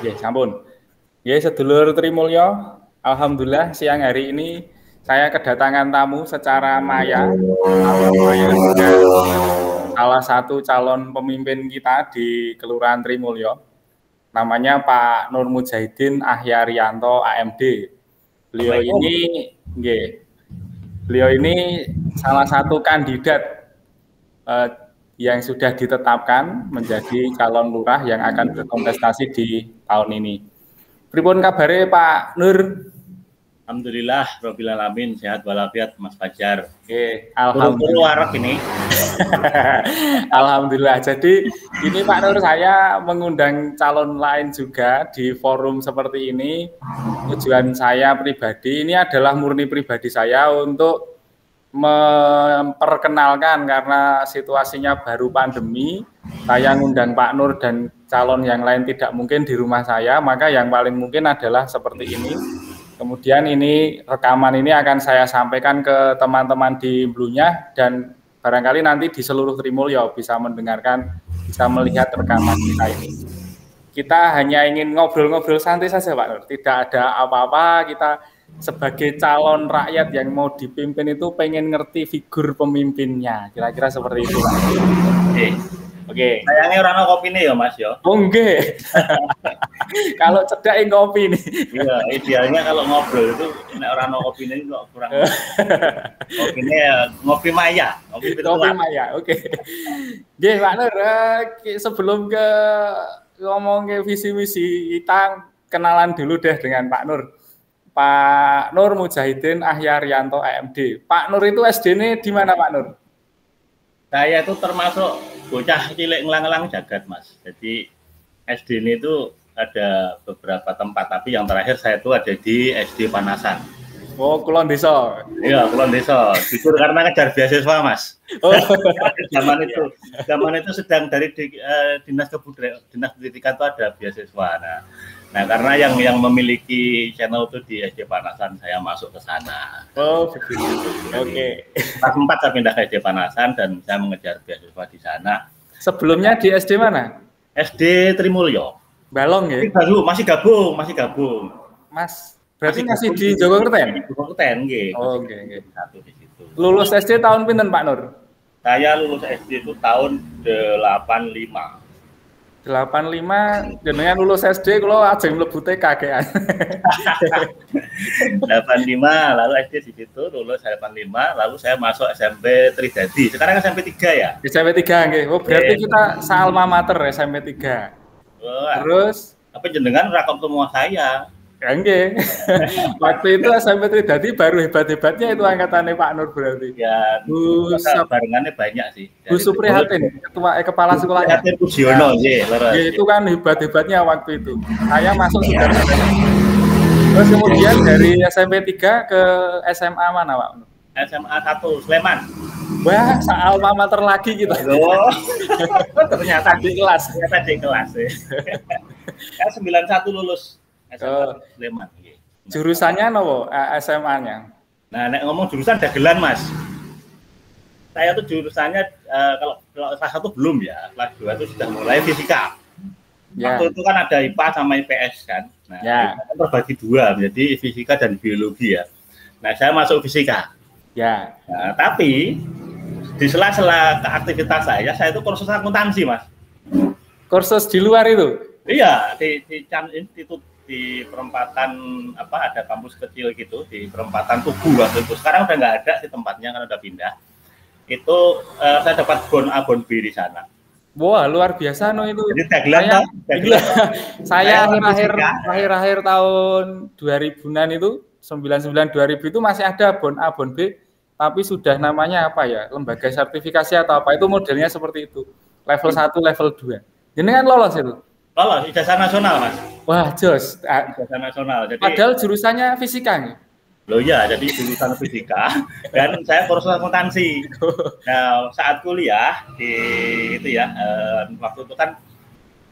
Ya, sampun. Ya, sedulur Trimulyo, alhamdulillah siang hari ini saya kedatangan tamu secara maya alias maya juga salah satu calon pemimpin kita di Kelurahan Trimulyo. Namanya Pak Nur Mujahidin Ahyarianto AMD. Beliau Assalamualaikum. ini, nggih, beliau ini salah satu kandidat yang sudah ditetapkan menjadi calon lurah yang akan berkontestasi di tahun ini. Pripun kabare Pak Nur? Alhamdulillah, Rabbil Alamin, sehat walafiat, Mas Fajar. Oke, Turu-turu alhamdulillah. warak ini. Alhamdulillah. Jadi ini Pak Nur, saya mengundang calon lain juga di forum seperti ini. Tujuan saya pribadi ini adalah murni pribadi saya untuk memperkenalkan karena situasinya baru pandemi. Saya ngundang Pak Nur dan calon yang lain tidak mungkin di rumah saya, maka yang paling mungkin adalah seperti ini. Kemudian ini rekaman ini akan saya sampaikan ke teman-teman di Blunya dan barangkali nanti di seluruh Trimulyo bisa mendengarkan, bisa melihat rekaman kita ini. Kita hanya ingin ngobrol-ngobrol santai saja Pak Nur, tidak ada apa-apa. Kita sebagai calon rakyat yang mau dipimpin itu pengen ngerti figur pemimpinnya, kira-kira seperti itu. Oke. Sayangnya orang kopi nih ya Mas ya. Oh enggak. Kalau cedak ngopi nih. Iya, idealnya kalau ngobrol itu orang kopi ini kok kurang. Kopinya ya ngopi maya, ngopi maya. Oke. Nggih, Pak Nur, sebelum ke ngomong ke visi misi kita kenalan dulu deh dengan Pak Nur. Pak Nur Mujahidin Ahyarianto AMD. Pak Nur itu SD-nya di mana Pak Nur? Saya itu termasuk bocah cilik ngelang-ngelang jagat Mas. Jadi SD ini itu ada beberapa tempat, tapi yang terakhir saya itu ada di SD Panasan. Oh, Kulon Desa. Iya, Kulon Desa. Jujur karena ngejar beasiswa Mas. Oh. zaman itu sedang dari dinas kebudayaan, dinas pendidikan itu ada beasiswa. Nah karena yang memiliki channel itu di SD Panasan, saya masuk ke sana. Oh, begitu. Oke. Kelas 4 saya pindah ke SD Panasan dan saya mengejar beasiswa di sana. Sebelumnya di SD mana? SD Trimulyo. Balong ya? Masih gabung. Mas, berarti masih di Jogokerten? Di Jogokerten, nggih. Oh, nggih. Satu di situ. Lulus SD tahun pinten Pak Nur? Saya lulus SD itu tahun 85. 85, jenengan lulus SD kalau ajeng mlebu TK kakean. 85, lalu SD di situ lulus 85, lalu saya masuk SMP Tridadi. Sekarang SMP 3 ya? SMP 3 nggih. Oh, berarti kita salma mater SMP 3. Wah, terus apa jenengan rakam semua saya? Ya nggih. Waktu itu SMP Tridadi baru hebat-hebatnya itu angkatannya Pak Nur berarti. Ya, barengannya banyak sih. Bu Suprihatin, kepala sekolahnya. Suprihatin Pujiono, ya, itu kan hebat-hebatnya waktu itu. Saya masuk sudah. Terus kemudian dari SMP 3 ke SMA mana, Pak? SMA 1 Sleman. Wah, alma mater lagi kita. Oh, ternyata di kelas. Ternyata di kelas ya. Saya 91 lulus. Sleman. Jurusannya nopo SMA-nya? Nah, nek ngomong jurusan dagelan Mas. Saya tuh jurusannya kalau kelas 1 belum ya, kelas 2 itu sudah mulai fisika. Ya. Waktu itu kan ada IPA sama IPS kan. Nah, ya. Itu kan terbagi dua, menjadi fisika dan biologi ya. Nah, saya masuk fisika. Ya. Nah, tapi di sela-sela aktivitas saya itu kursus akuntansi Mas. Kursus di luar itu? Iya, di perempatan ada kampus kecil gitu di perempatan Tugu waktu itu. Sekarang udah nggak ada di tempatnya kan udah pindah. Itu saya dapat bon A bon B di sana. Wah, luar biasa itu. Jadi tagline saya akhir-akhir tahun 2000-an itu 99 2000 itu masih ada bon A bon B, tapi sudah namanya apa ya? Lembaga sertifikasi atau apa itu modelnya seperti itu. Level 1, level 2. Jadi kan lolos itu. Lolos, ijazah nasional Mas. Wah, jos. Ijazah nasional. Jadi, padahal jurusannya fisika nih. Loh ya, jadi jurusan fisika dan saya kursus akuntansi. Nah, saat kuliah di itu ya, waktu itu kan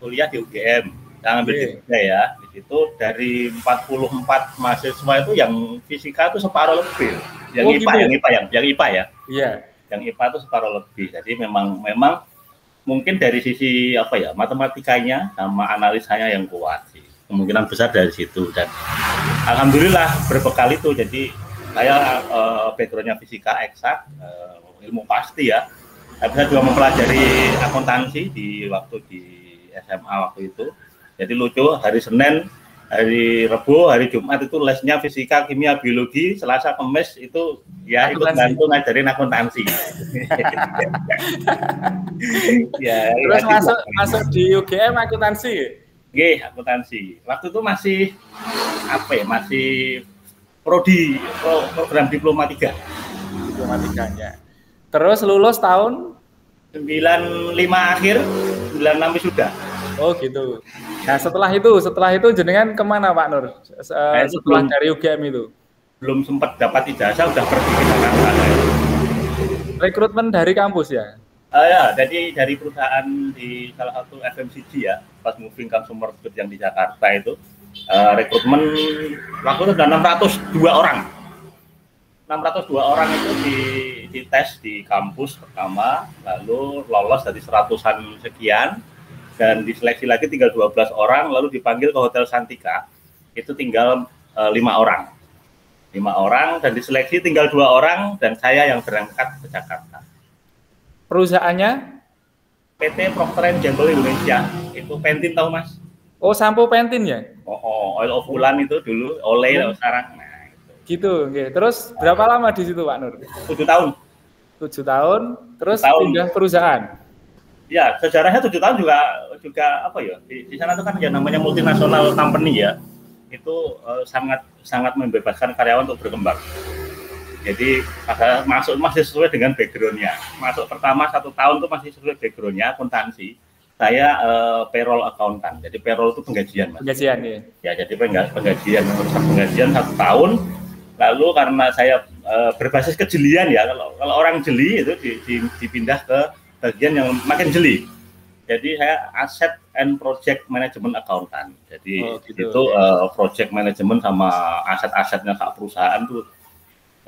kuliah di UGM, yang ambil D3 ya. Di situ dari 44 mahasiswa itu yang fisika itu separuh lebih. Yang IPA, gitu? yang IPA ya. Iya. Yang IPA itu separuh lebih. Jadi memang mungkin dari sisi matematikanya sama analisanya yang kuat sih. kemungkinan besar dari situ. Dan alhamdulillah berbekal itu, jadi saya backgroundnya fisika eksak, ilmu pasti ya. Tapi saya juga mempelajari akuntansi di SMA waktu itu. Jadi lucu, hari Senin, hari Rabu, hari Jumat itu lesnya fisika, kimia, biologi, Selasa, Kamis itu ya ikut bantu ngajarin akuntansi. Ya, terus masuk di UGM akuntansi. Oke, akuntansi. Waktu itu masih apa ya? Masih prodi, program diploma 3. Diploma 3-nya. Terus lulus tahun 95 akhir, 96 sudah. Oh gitu. Nah setelah itu jenengan kemana Pak Nur? Setelah dari UGM itu? Belum sempat dapat ijazah, udah pergi ke Jakarta. Rekrutmen dari kampus ya? Ya, jadi dari perusahaan di salah satu FMCG ya, Fast Moving Consumer Goods yang di Jakarta itu, rekrutmen waktu itu sudah 602 orang. 602 orang itu dites di kampus pertama, lalu lolos dari 100-an sekian, dan diseleksi lagi tinggal 12 orang, lalu dipanggil ke Hotel Santika, itu tinggal 5 orang. 5 orang, dan diseleksi tinggal 2 orang, dan saya yang berangkat ke Jakarta. Perusahaannya? PT Procter & Gamble Indonesia, itu Pantene tahu Mas? Oh, sampo Pantene ya? Oil of Ulan itu dulu, Olay sekarang. Nah, itu. Gitu, okay. Terus berapa lama di situ Pak Nur? 7 tahun. 7 tahun, terus pindah perusahaan? Ya, sejarahnya 7 tahun juga apa ya? Di sana itu kan ya namanya multinasional company ya. Itu sangat membebaskan karyawan untuk berkembang. Jadi masuk masih sesuai dengan background-nya. Masuk pertama 1 tahun itu masih sesuai background-nya akuntansi. Saya payroll accountant. Jadi payroll itu penggajian, Mas. Penggajian ya. Ya, jadi penggajian 1 tahun. Lalu karena saya berbasis kejelian ya, kalau orang jeli itu dipindah ke bagian yang makin jeli. Jadi saya asset and project management accountant. Jadi gitu. Itu project management sama aset-asetnya sak perusahaan tuh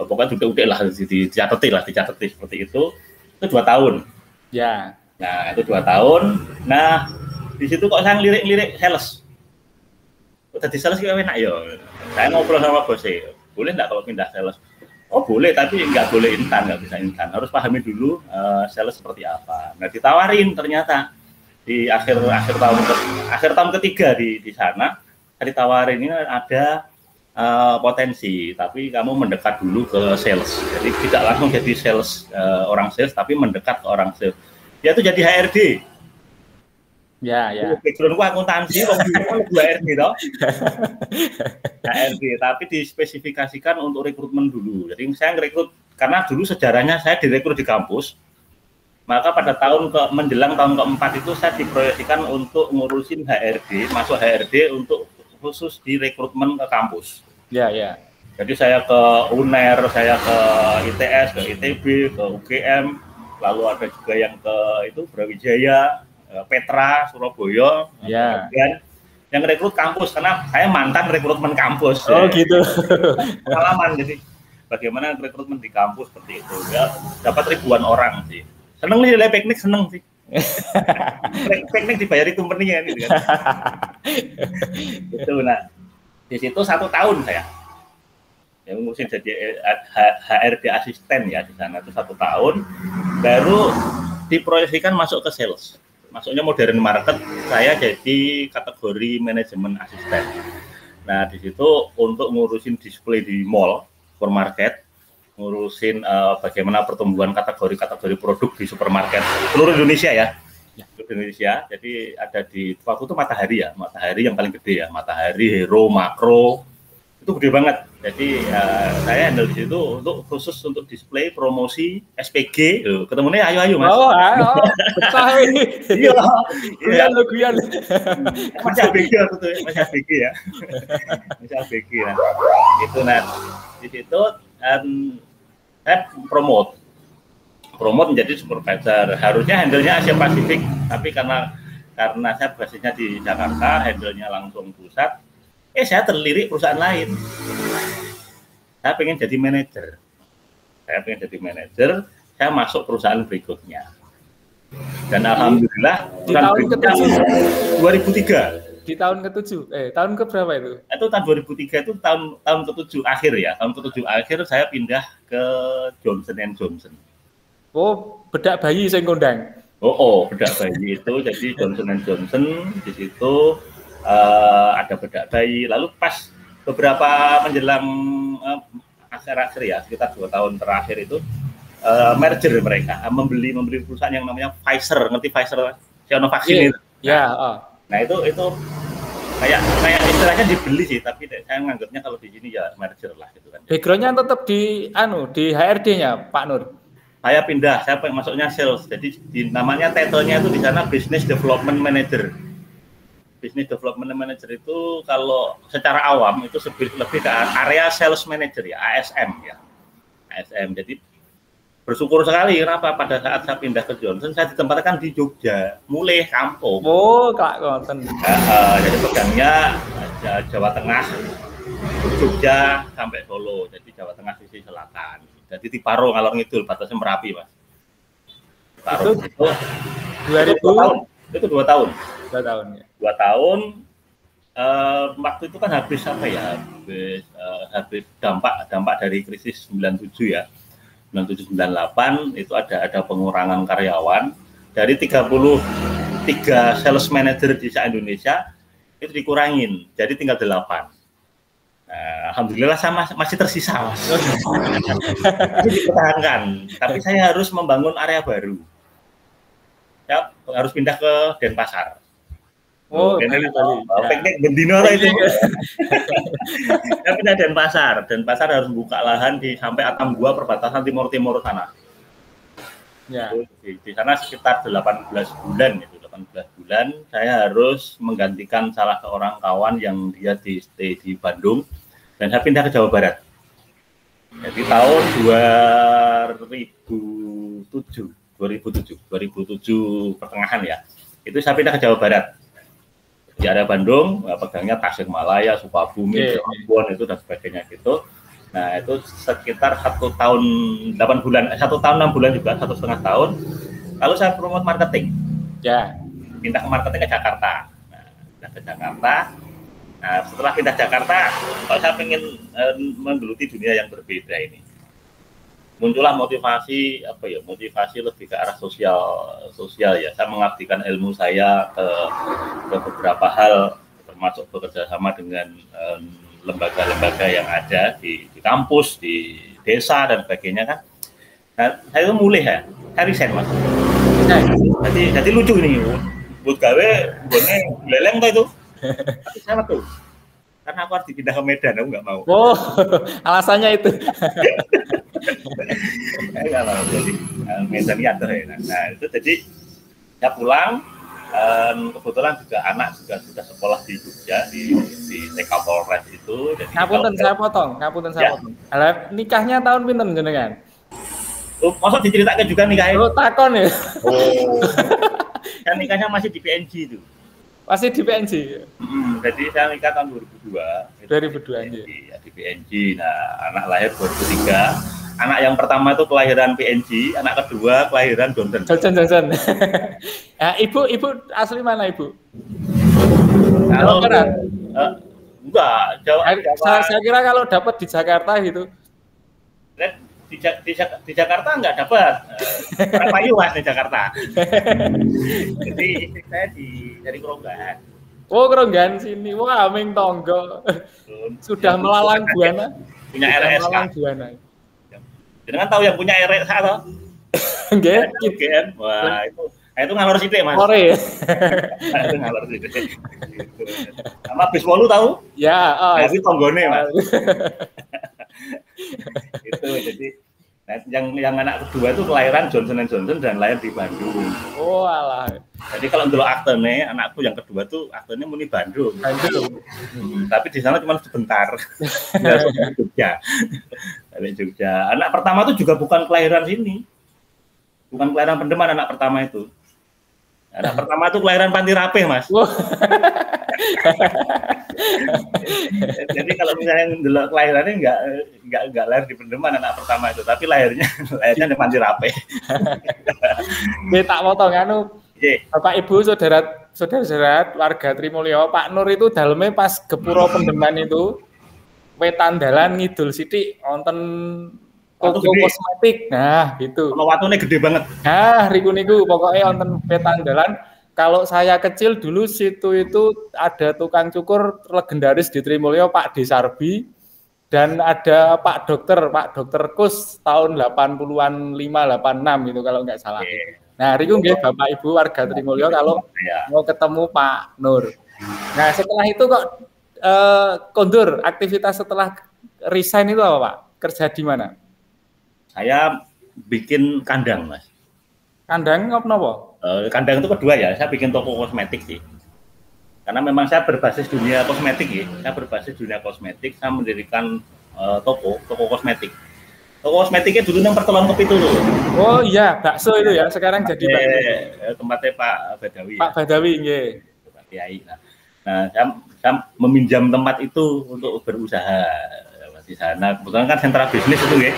pokoknya udah lah dicatati seperti itu. Itu 2 tahun. Ya. Nah, itu 2 tahun. Nah, di situ kok saya ngelirik sales. Udah di sales kayak enak ya. Saya ngobrol sama bosnya. Boleh enggak kalau pindah sales? Oh boleh, tapi nggak boleh instan, nggak bisa instan. Harus pahami dulu sales seperti apa. Nah ditawarin ternyata di akhir tahun ketiga di sana, ditawarin ini ada potensi, tapi kamu mendekat dulu ke sales. Jadi tidak langsung jadi sales orang sales, tapi mendekat ke orang sales. Dia tuh jadi HRD. Ya. Background gua akuntansi, kok HRD toh. HRD, tapi dispesifikasikan untuk rekrutmen dulu. Jadi saya ngerekrut karena dulu sejarahnya saya direkrut di kampus. Maka pada menjelang tahun keempat itu saya diproyeksikan untuk ngurusin HRD, masuk HRD untuk khusus di rekrutmen ke kampus. Ya. Jadi saya ke UNER, saya ke ITS, ke ITB, ke UGM, lalu ada juga yang ke Brawijaya, Petra, Surabaya, dan yang rekrut kampus karena saya mantan rekrutmen kampus. Oh gitu. Pengalaman jadi bagaimana rekrutmen di kampus seperti itu ya, dapat ribuan orang sih. Seneng nih nilai teknik seneng sih. Teknik dibayari company kan gitu kan. Itu nah di situ 1 tahun saya. Yang ngurusin jadi HRD asisten ya di sana itu 1 tahun, baru diproyeksikan masuk ke sales. Masuknya modern market, saya jadi kategori manajemen asisten. Nah, di situ untuk ngurusin display di mall, supermarket, ngurusin bagaimana pertumbuhan kategori produk di supermarket seluruh Indonesia ya. Seluruh Indonesia. Jadi ada di waktu itu Matahari yang paling gede ya, Matahari, Hero, Makro. Itu gede banget. Jadi saya handle di situ untuk khusus untuk display promosi SPG. Ketemunya ayo Mas. Oh, betah ini. Iya. Guyan. Masih ABG aku tuh, masih ABG ya. Masih ABG ya. Itu di situ saya promote menjadi supervisor. Harusnya handle-nya Asia Pasifik, tapi karena saya basisnya di Jakarta, handle-nya langsung pusat. Saya terlirik perusahaan lain. Saya pengen jadi manajer. Saya masuk perusahaan berikutnya. Dan alhamdulillah di tahun 2003. di tahun ke-7. Tahun ke berapa itu? Itu tahun 2003 itu tahun ke-7 akhir ya. Tahun ke-7 akhir saya pindah ke Johnson & Johnson. Oh, bedak bayi sing kondang. Bedak bayi itu jadi Johnson & Johnson di situ ada bedak bayi. Lalu pas beberapa menjelang akhir-akhir ya, sekitar 2 tahun terakhir itu merger mereka, membeli perusahaan yang namanya Pfizer, ngerti Pfizer, Sinovac ini. Nah itu kayak istilahnya dibeli sih, tapi saya menganggapnya kalau di sini ya merger lah gitu kan. Backgroundnya tetap di HRD-nya Pak Nur. Saya pindah, saya masuknya sales, jadi namanya title-nya itu di sana Business Development Manager. Business Development Manager itu kalau secara awam itu lebih ke area Sales Manager ya, ASM ya, ASM. Jadi bersyukur sekali kenapa pada saat saya pindah ke Johnson saya ditempatkan di Jogja, mulai kampung. Kak Konten. Jadi pegangnya Jawa Tengah, Jogja sampai Solo, jadi Jawa Tengah sisi selatan. Jadi di Paro ngalor ngidul, batasnya Merapi mas. Paro itu 2000 tahun. Itu 2 tahun. 2 tahun ya. 2 tahun. Waktu itu kan habis apa ya? Habis dampak dari krisis 97 ya. 97-98 itu ada pengurangan karyawan dari 33 sales manager di Indonesia itu dikurangin jadi tinggal 8. Alhamdulillah saya masih tersisa mas. Masih dipertahankan, tapi saya harus membangun area baru. Saya harus pindah ke Denpasar. Teknik bendino itu. Saya pindah Denpasar. Denpasar harus buka lahan sampai Atambua perbatasan timur sana. Ya. Di sana sekitar 18 bulan itu. 18 bulan saya harus menggantikan salah seorang kawan yang dia stay di Bandung dan saya pindah ke Jawa Barat. Jadi tahun 2007 pertengahan ya. Itu saya pindah ke Jawa Barat. Di area Bandung, pegangnya Tasikmalaya, Sukabumi, Cirebon itu dan sebagainya gitu. Nah itu sekitar 1 tahun 8 bulan, 1 tahun 6 bulan juga, 1,5 tahun. Lalu saya promote marketing. Ya. Pindah ke marketing ke Jakarta. Pindah ke Jakarta. Nah setelah pindah Jakarta, kalau saya ingin menggeluti dunia yang berbeda ini, muncullah motivasi lebih ke arah sosial ya. Saya mengabdikan ilmu saya ke beberapa hal, termasuk bekerja sama dengan lembaga-lembaga yang ada di kampus, di desa dan sebagainya kan. Nah, saya itu mulai ya, saya resign mas. Jadi lucu ini, buat gawe, buatnya leleng tuh itu. Tapi saya tuh, karena aku harus dipindah ke Medan, aku nggak mau. Alasannya itu. Jadi Medan ya. Nah itu jadi saya pulang. Kebetulan juga anak juga sudah sekolah di Jogja di TK Polres itu. Ngapunten saya potong. Nikahnya tahun pinten jenengan? Maksud diceritakan juga nikahnya? Takon ya. Kan nikahnya masih di PNG itu. Masih di PNG. Jadi saya nikah tahun 2002. 2002 ya. Di PNG. Nah, anak lahir 2003. Anak yang pertama itu kelahiran PNG, anak kedua kelahiran Johnson. Ya, ibu asli mana ibu? Kalau enggak, Jawa. Saya kira kalau dapat di Jakarta gitu. Di Jakarta enggak dapat. Orang Payuwas di Jakarta. Jadi istri saya dari Keronggan. Keronggan sini. Wah, aming tonggo. Sudah melalang buana. Punya RSK. Jangan tahu yang punya RSK atau? Nggih. UGM. Wah, itu ngalor sithik, Mas. Ore. Itu ngalor sithik. Sama bis 8 tahu? Ya, itu tonggone, Mas. Itu jadi yang anak kedua itu kelahiran Johnson & Johnson dan lahir di Bandung. Alah. Jadi kalau ndelok aktene, anakku yang kedua tuh aktene muni Bandung. Tapi di sana cuma sebentar. Dari Jogja. Anak pertama itu juga bukan kelahiran sini. Bukan kelahiran Pendeman anak pertama itu. Anak pertama itu kelahiran Panti Rapih, Mas. Jadi kalau misalnya ndelok kelahirannya enggak lahir di Pendeman anak pertama itu, tapi lahirnya di Panti Rapih. Tak potong Bapak Ibu saudara-saudara warga Trimulyo, Pak Nur itu dalamnya pas Gepuro Pendeman itu wetan dalan ngidul sithik wonten toko kosmetik. Nah, gitu. Kalau watune gede banget. Nah, riku niku pokoknya wonten wetan dalan. Kalau saya kecil dulu situ itu ada tukang cukur legendaris di Trimulyo, Pak Desarbi, dan ada Pak Dokter Kus tahun 80-an 586 itu kalau nggak salah. Nah, riku nggih Bapak Ibu warga Trimulyo kalau mau ketemu Pak Nur. Nah, setelah itu kok kondur aktivitas setelah resign itu apa, Pak? Kerja di mana? Saya bikin kandang, Mas. Kandang apa? Kandang itu kedua ya, saya bikin toko kosmetik sih. Karena memang saya berbasis dunia kosmetik ya. Saya berbasis dunia kosmetik, saya mendirikan toko kosmetik. Toko kosmetiknya dulu yang Pertolongan Kepitu loh. Oh iya, bakso itu ya, sekarang jadi bakso. Tempatnya Pak Badawi. Pak Badawi, nggih. Pak Kiai. Nah, saya meminjam tempat itu untuk berusaha di sana. Kebetulan kan sentra bisnis itu ya.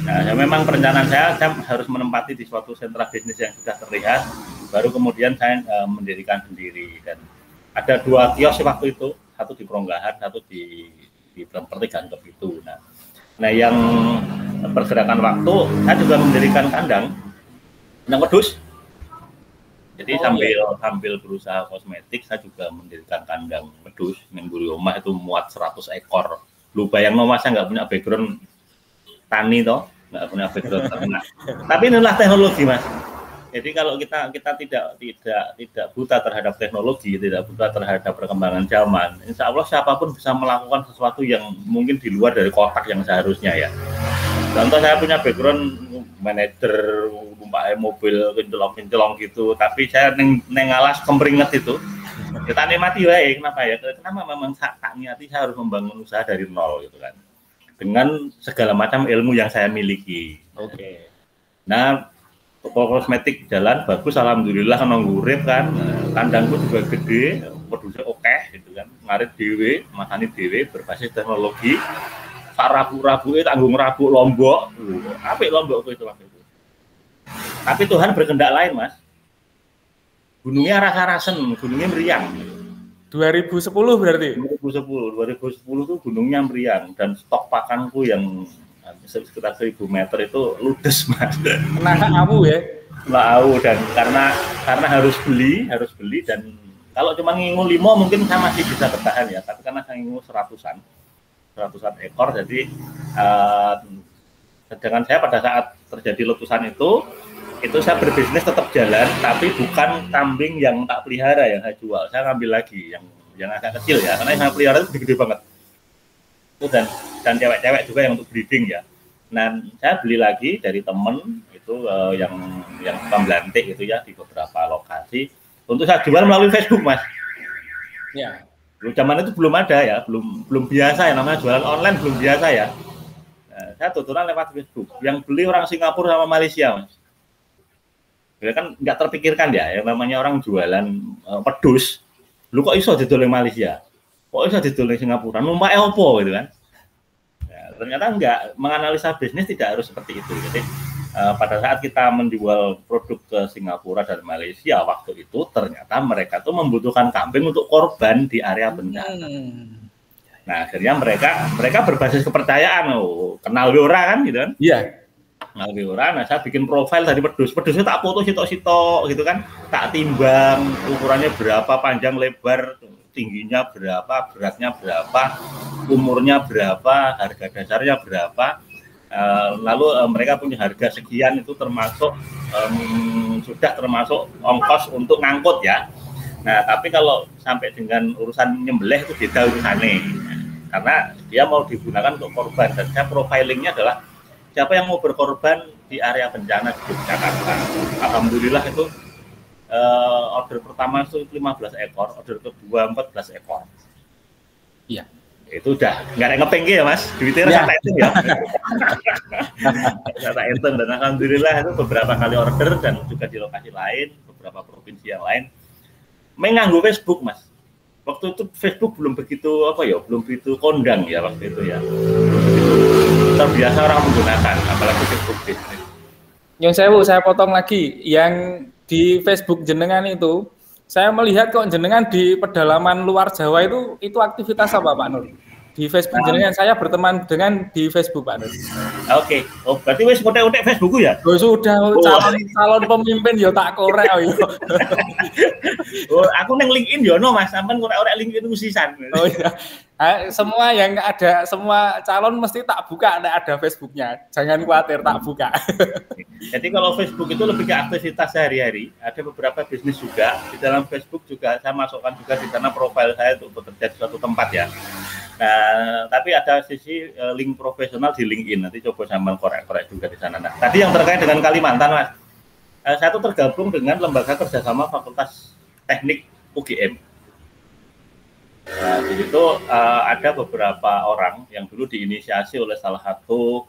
Nah, memang perencanaan saya harus menempati di suatu sentra bisnis yang sudah terlihat, baru kemudian saya mendirikan sendiri. Dan ada 2 kios waktu itu, satu di Peronggahan, satu di Pertigaan Kepitu. Nah, yang pergerakan waktu, saya juga mendirikan kandang wedhus. Jadi sambil berusaha kosmetik, saya juga mendirikan kandang wedhus yang di rumah itu muat 100 ekor. Lu bayangno Mas, saya nggak punya background tani toh, nggak punya background ternak. Tapi inilah teknologi, Mas. Jadi kalau kita tidak buta terhadap teknologi, tidak buta terhadap perkembangan zaman, insya Allah siapapun bisa melakukan sesuatu yang mungkin di luar dari kotak yang seharusnya ya. Contoh saya punya background manajer mobil kincelong gitu, tapi saya neng alas kemeringet itu. Kita nikmati wae, kenapa ya? Kenapa memang tak niati saya harus membangun usaha dari nol gitu kan. Dengan segala macam ilmu yang saya miliki. Oke. Nah, toko kosmetik jalan bagus, alhamdulillah kan urip kan. Kandangku juga gede, wedhusnya oke gitu kan. Ngarit dhewe, masani dhewe berbasis teknologi. Sak rabu-rabuke tanggung rabu Lombok. Apik Lombok itu waktu itu. Tapi Tuhan berkehendak lain, Mas. Gunungnya rasa-rasen, gunungnya meriang. 2010 berarti? 2010 tuh gunungnya meriang dan stok pakanku yang sekitar 1000 meter itu ludes, Mas. Kena awu ya? Kena awu, dan karena harus beli dan kalau cuma ngingu 5 mungkin saya masih bisa bertahan ya, tapi karena saya ngingu seratusan ekor, jadi sedangkan saya pada saat terjadi letusan itu saya berbisnis tetap jalan, tapi bukan kambing yang tak pelihara yang saya jual. Saya ngambil lagi yang agak kecil ya, karena yang saya pelihara itu gede banget. Itu dan cewek-cewek juga yang untuk breeding ya. Nah, saya beli lagi dari temen itu yang pembelantik itu ya di beberapa lokasi untuk saya jual melalui Facebook, Mas. Ya. Zaman itu belum ada ya, belum biasa ya, namanya jualan online belum biasa ya. Nah, saya tuturan lewat Facebook. Yang beli orang Singapura sama Malaysia, Mas. Ya kan nggak terpikirkan ya, yang namanya orang jualan pedus, lu kok iso didol di Malaysia, kok iso didol di Singapura, numpak opo gitu kan? Ya, ternyata enggak, menganalisa bisnis tidak harus seperti itu. Jadi pada saat kita menjual produk ke Singapura dan Malaysia waktu itu, ternyata mereka tuh membutuhkan kambing untuk korban di area bencana. Nah akhirnya mereka berbasis kepercayaan, kenal orang kan gitu kan? Iya. Nah, saya bikin profil dari pedusnya tak foto sitok-sitok gitu kan, tak timbang ukurannya berapa, panjang lebar, tingginya berapa, beratnya berapa, umurnya berapa, harga dasarnya berapa, lalu mereka punya harga sekian, itu termasuk sudah termasuk ongkos untuk ngangkut ya. Nah tapi kalau sampai dengan urusan nyembelih itu beda urusannya, karena dia mau digunakan untuk korban, dan saya profilingnya adalah siapa yang mau berkorban di area bencana di Jakarta. Alhamdulillah itu order pertama itu 15 ekor, order kedua 14 ekor. Iya. Itu udah nggak ada ngepengke ya, Mas. Duitnya ya. Saya hitung ya. Saya hitung, dan alhamdulillah itu beberapa kali order dan juga di lokasi lain, beberapa provinsi yang lain. Menganggo Facebook, Mas. Waktu itu Facebook belum begitu belum begitu kondang ya waktu itu ya. Terbiasa orang menggunakan, apalagi Facebook bisnis. Yang saya potong lagi, yang di Facebook jenengan itu, saya melihat kok jenengan di pedalaman luar Jawa itu aktivitas apa Pak Nur? Di Facebook jenengan, saya berteman dengan di Facebook Pak Nur. Oke. Oh, berarti wis utek-utek Facebookku ya? Oh, sudah calon pemimpin ya tak korek yo. Oh, aku neng LinkedIn yo no Mas, sampean korek LinkedIn musisan. Oh iya. Semua yang ada, semua calon mesti tak buka, ada Facebooknya. Jangan khawatir, tak buka. Jadi kalau Facebook itu lebih ke aktivitas sehari-hari. Ada beberapa bisnis juga di dalam Facebook juga saya masukkan juga di sana profil saya untuk bekerja di suatu tempat ya. Nah, tapi ada sisi link profesional di LinkedIn. Nanti coba sambil korek-korek juga di sana. Nah, tadi yang terkait dengan Kalimantan Mas, saya tuh tergabung dengan lembaga kerjasama Fakultas Teknik UGM. Nah, di situ ada beberapa orang yang dulu diinisiasi oleh salah satu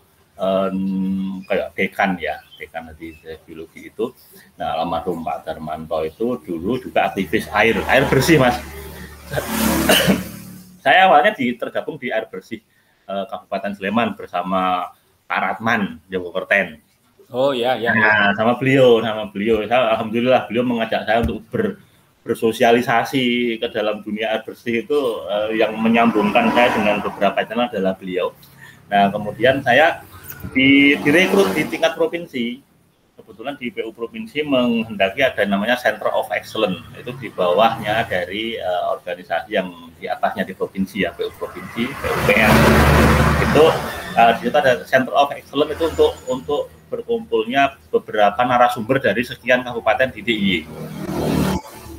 kayak dekan di biologi itu. Nah, almarhum Pak Darmanto itu dulu juga aktivis air bersih Mas. Saya awalnya tergabung di air bersih Kabupaten Sleman bersama Pak Ratman Jogjokerten. Oh iya. Nah, sama beliau, saya, alhamdulillah beliau mengajak saya untuk bersosialisasi ke dalam dunia air bersih itu, yang menyambungkan saya dengan beberapa channel adalah beliau. Nah, kemudian saya direkrut di tingkat provinsi. Kebetulan di PU Provinsi menghendaki ada namanya Center of Excellence, itu di bawahnya dari organisasi yang di atasnya di provinsi ya, PU Provinsi, PUPR. Itu di situ ada Center of Excellence itu untuk berkumpulnya beberapa narasumber dari sekian kabupaten di DIY.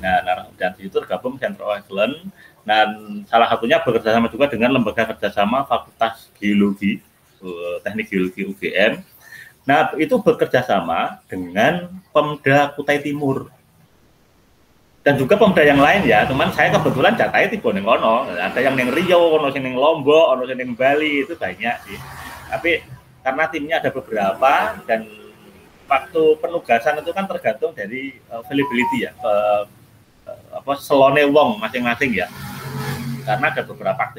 Nah, dan di situ tergabung Center of Excellence, dan salah satunya bekerjasama juga dengan lembaga kerjasama Fakultas Geologi, Teknik Geologi UGM. Nah, itu bekerjasama dengan Pemda Kutai Timur dan juga Pemda yang lain ya. Cuman saya kebetulan jatahnya tiba neng kono. Ada yang neng Riau, ono sing neng Lombok, ono sing neng Bali, itu banyak sih. Tapi karena timnya ada beberapa dan waktu penugasan itu kan tergantung dari availability ya, selone wong masing-masing ya. Karena ada beberapa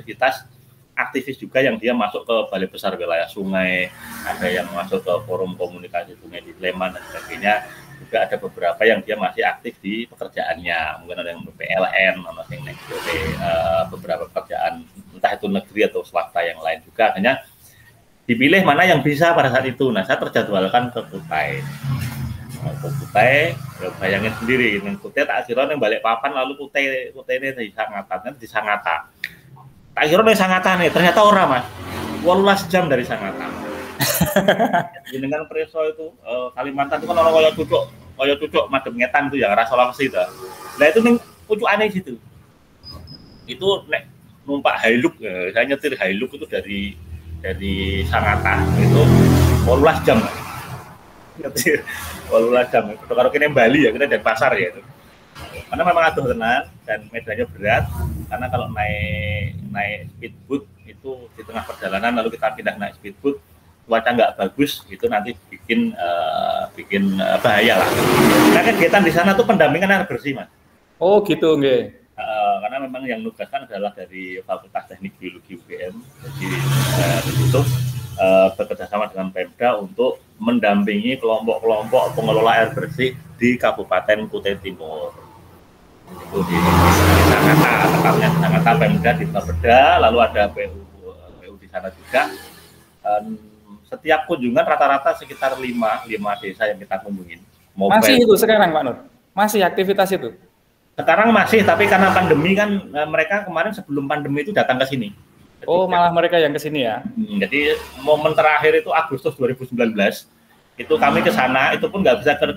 aktivis juga yang dia masuk ke Balai Besar Wilayah Sungai, ada yang masuk ke Forum Komunikasi Sungai di Sleman dan sebagainya. Juga ada beberapa yang dia masih aktif di pekerjaannya, mungkin ada yang PLN, ada yang beberapa pekerjaan entah itu negeri atau swasta yang lain juga. Hanya dipilih mana yang bisa pada saat itu. Nah, saya terjadwalkan ke Kutai. Ke Kutai, ya bayangin sendiri, yang Kutai tak kira yang balik papan, lalu Kutai ini di Sangatta. Tak kira nih Sangatta nih, ternyata orang Mas, 18 jam dari Sangatta. Dengan Preso itu Kalimantan itu kan orang kaya cucuk madem ngetan itu ya, rasa Sulawesi itu. Nah itu nih pucuk aneh situ. Itu nek numpak Hilux, saya nyetir Hilux itu dari Sangatta itu 18 jam. Nyetir 18 jam. Kalau kene Bali ya, kita dari pasar ya itu. Karena memang aduh tenan dan medannya berat, karena kalau naik speedboat itu di tengah perjalanan lalu kita pindah naik speedboat, cuaca nggak bagus itu nanti bikin bahaya lah. Nah, kegiatan di sana tuh pendampingan air bersih Mas. Oh gitu nggih. Karena memang yang nugaskan adalah dari Fakultas Teknik Geologi UGM, jadi di situ bekerjasama dengan Pemda untuk mendampingi kelompok-kelompok pengelola air bersih di Kabupaten Kutai Timur. Itu di Sangatta, tepatnya di Sangatta, Pemda di Bapeda, lalu ada PU di sana juga. Setiap kunjungan rata-rata sekitar 5 desa yang kita kunjungin. Masih itu sekarang Pak Nur? Masih aktivitas itu? Sekarang masih, tapi karena pandemi kan mereka kemarin sebelum pandemi itu datang ke sini. Oh, malah mereka yang ke sini ya? Jadi momen terakhir itu Agustus 2019. Itu kami ke sana, itu pun nggak bisa ke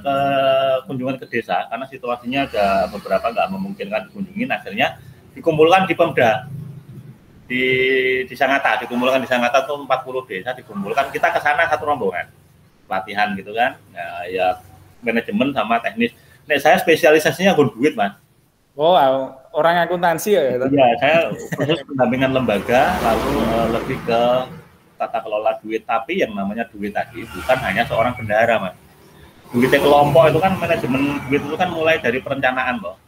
kunjungan ke desa karena situasinya ada beberapa nggak memungkinkan dikunjungin. Akhirnya dikumpulkan di Pemda di Sangatta, dikumpulkan di Sangatta tuh 40 desa dikumpulkan. Kita ke sana satu rombongan latihan gitu kan. Nah, ya manajemen sama teknis. Nah, saya spesialisasinya duit Mas. Oh, orang akuntansi ya? Iya, saya proses pendampingan lembaga, lalu lebih ke tata kelola duit. Tapi yang namanya duit tadi bukan hanya seorang bendahara Mas. Duitnya kelompok itu kan, manajemen duit itu kan mulai dari perencanaan loh.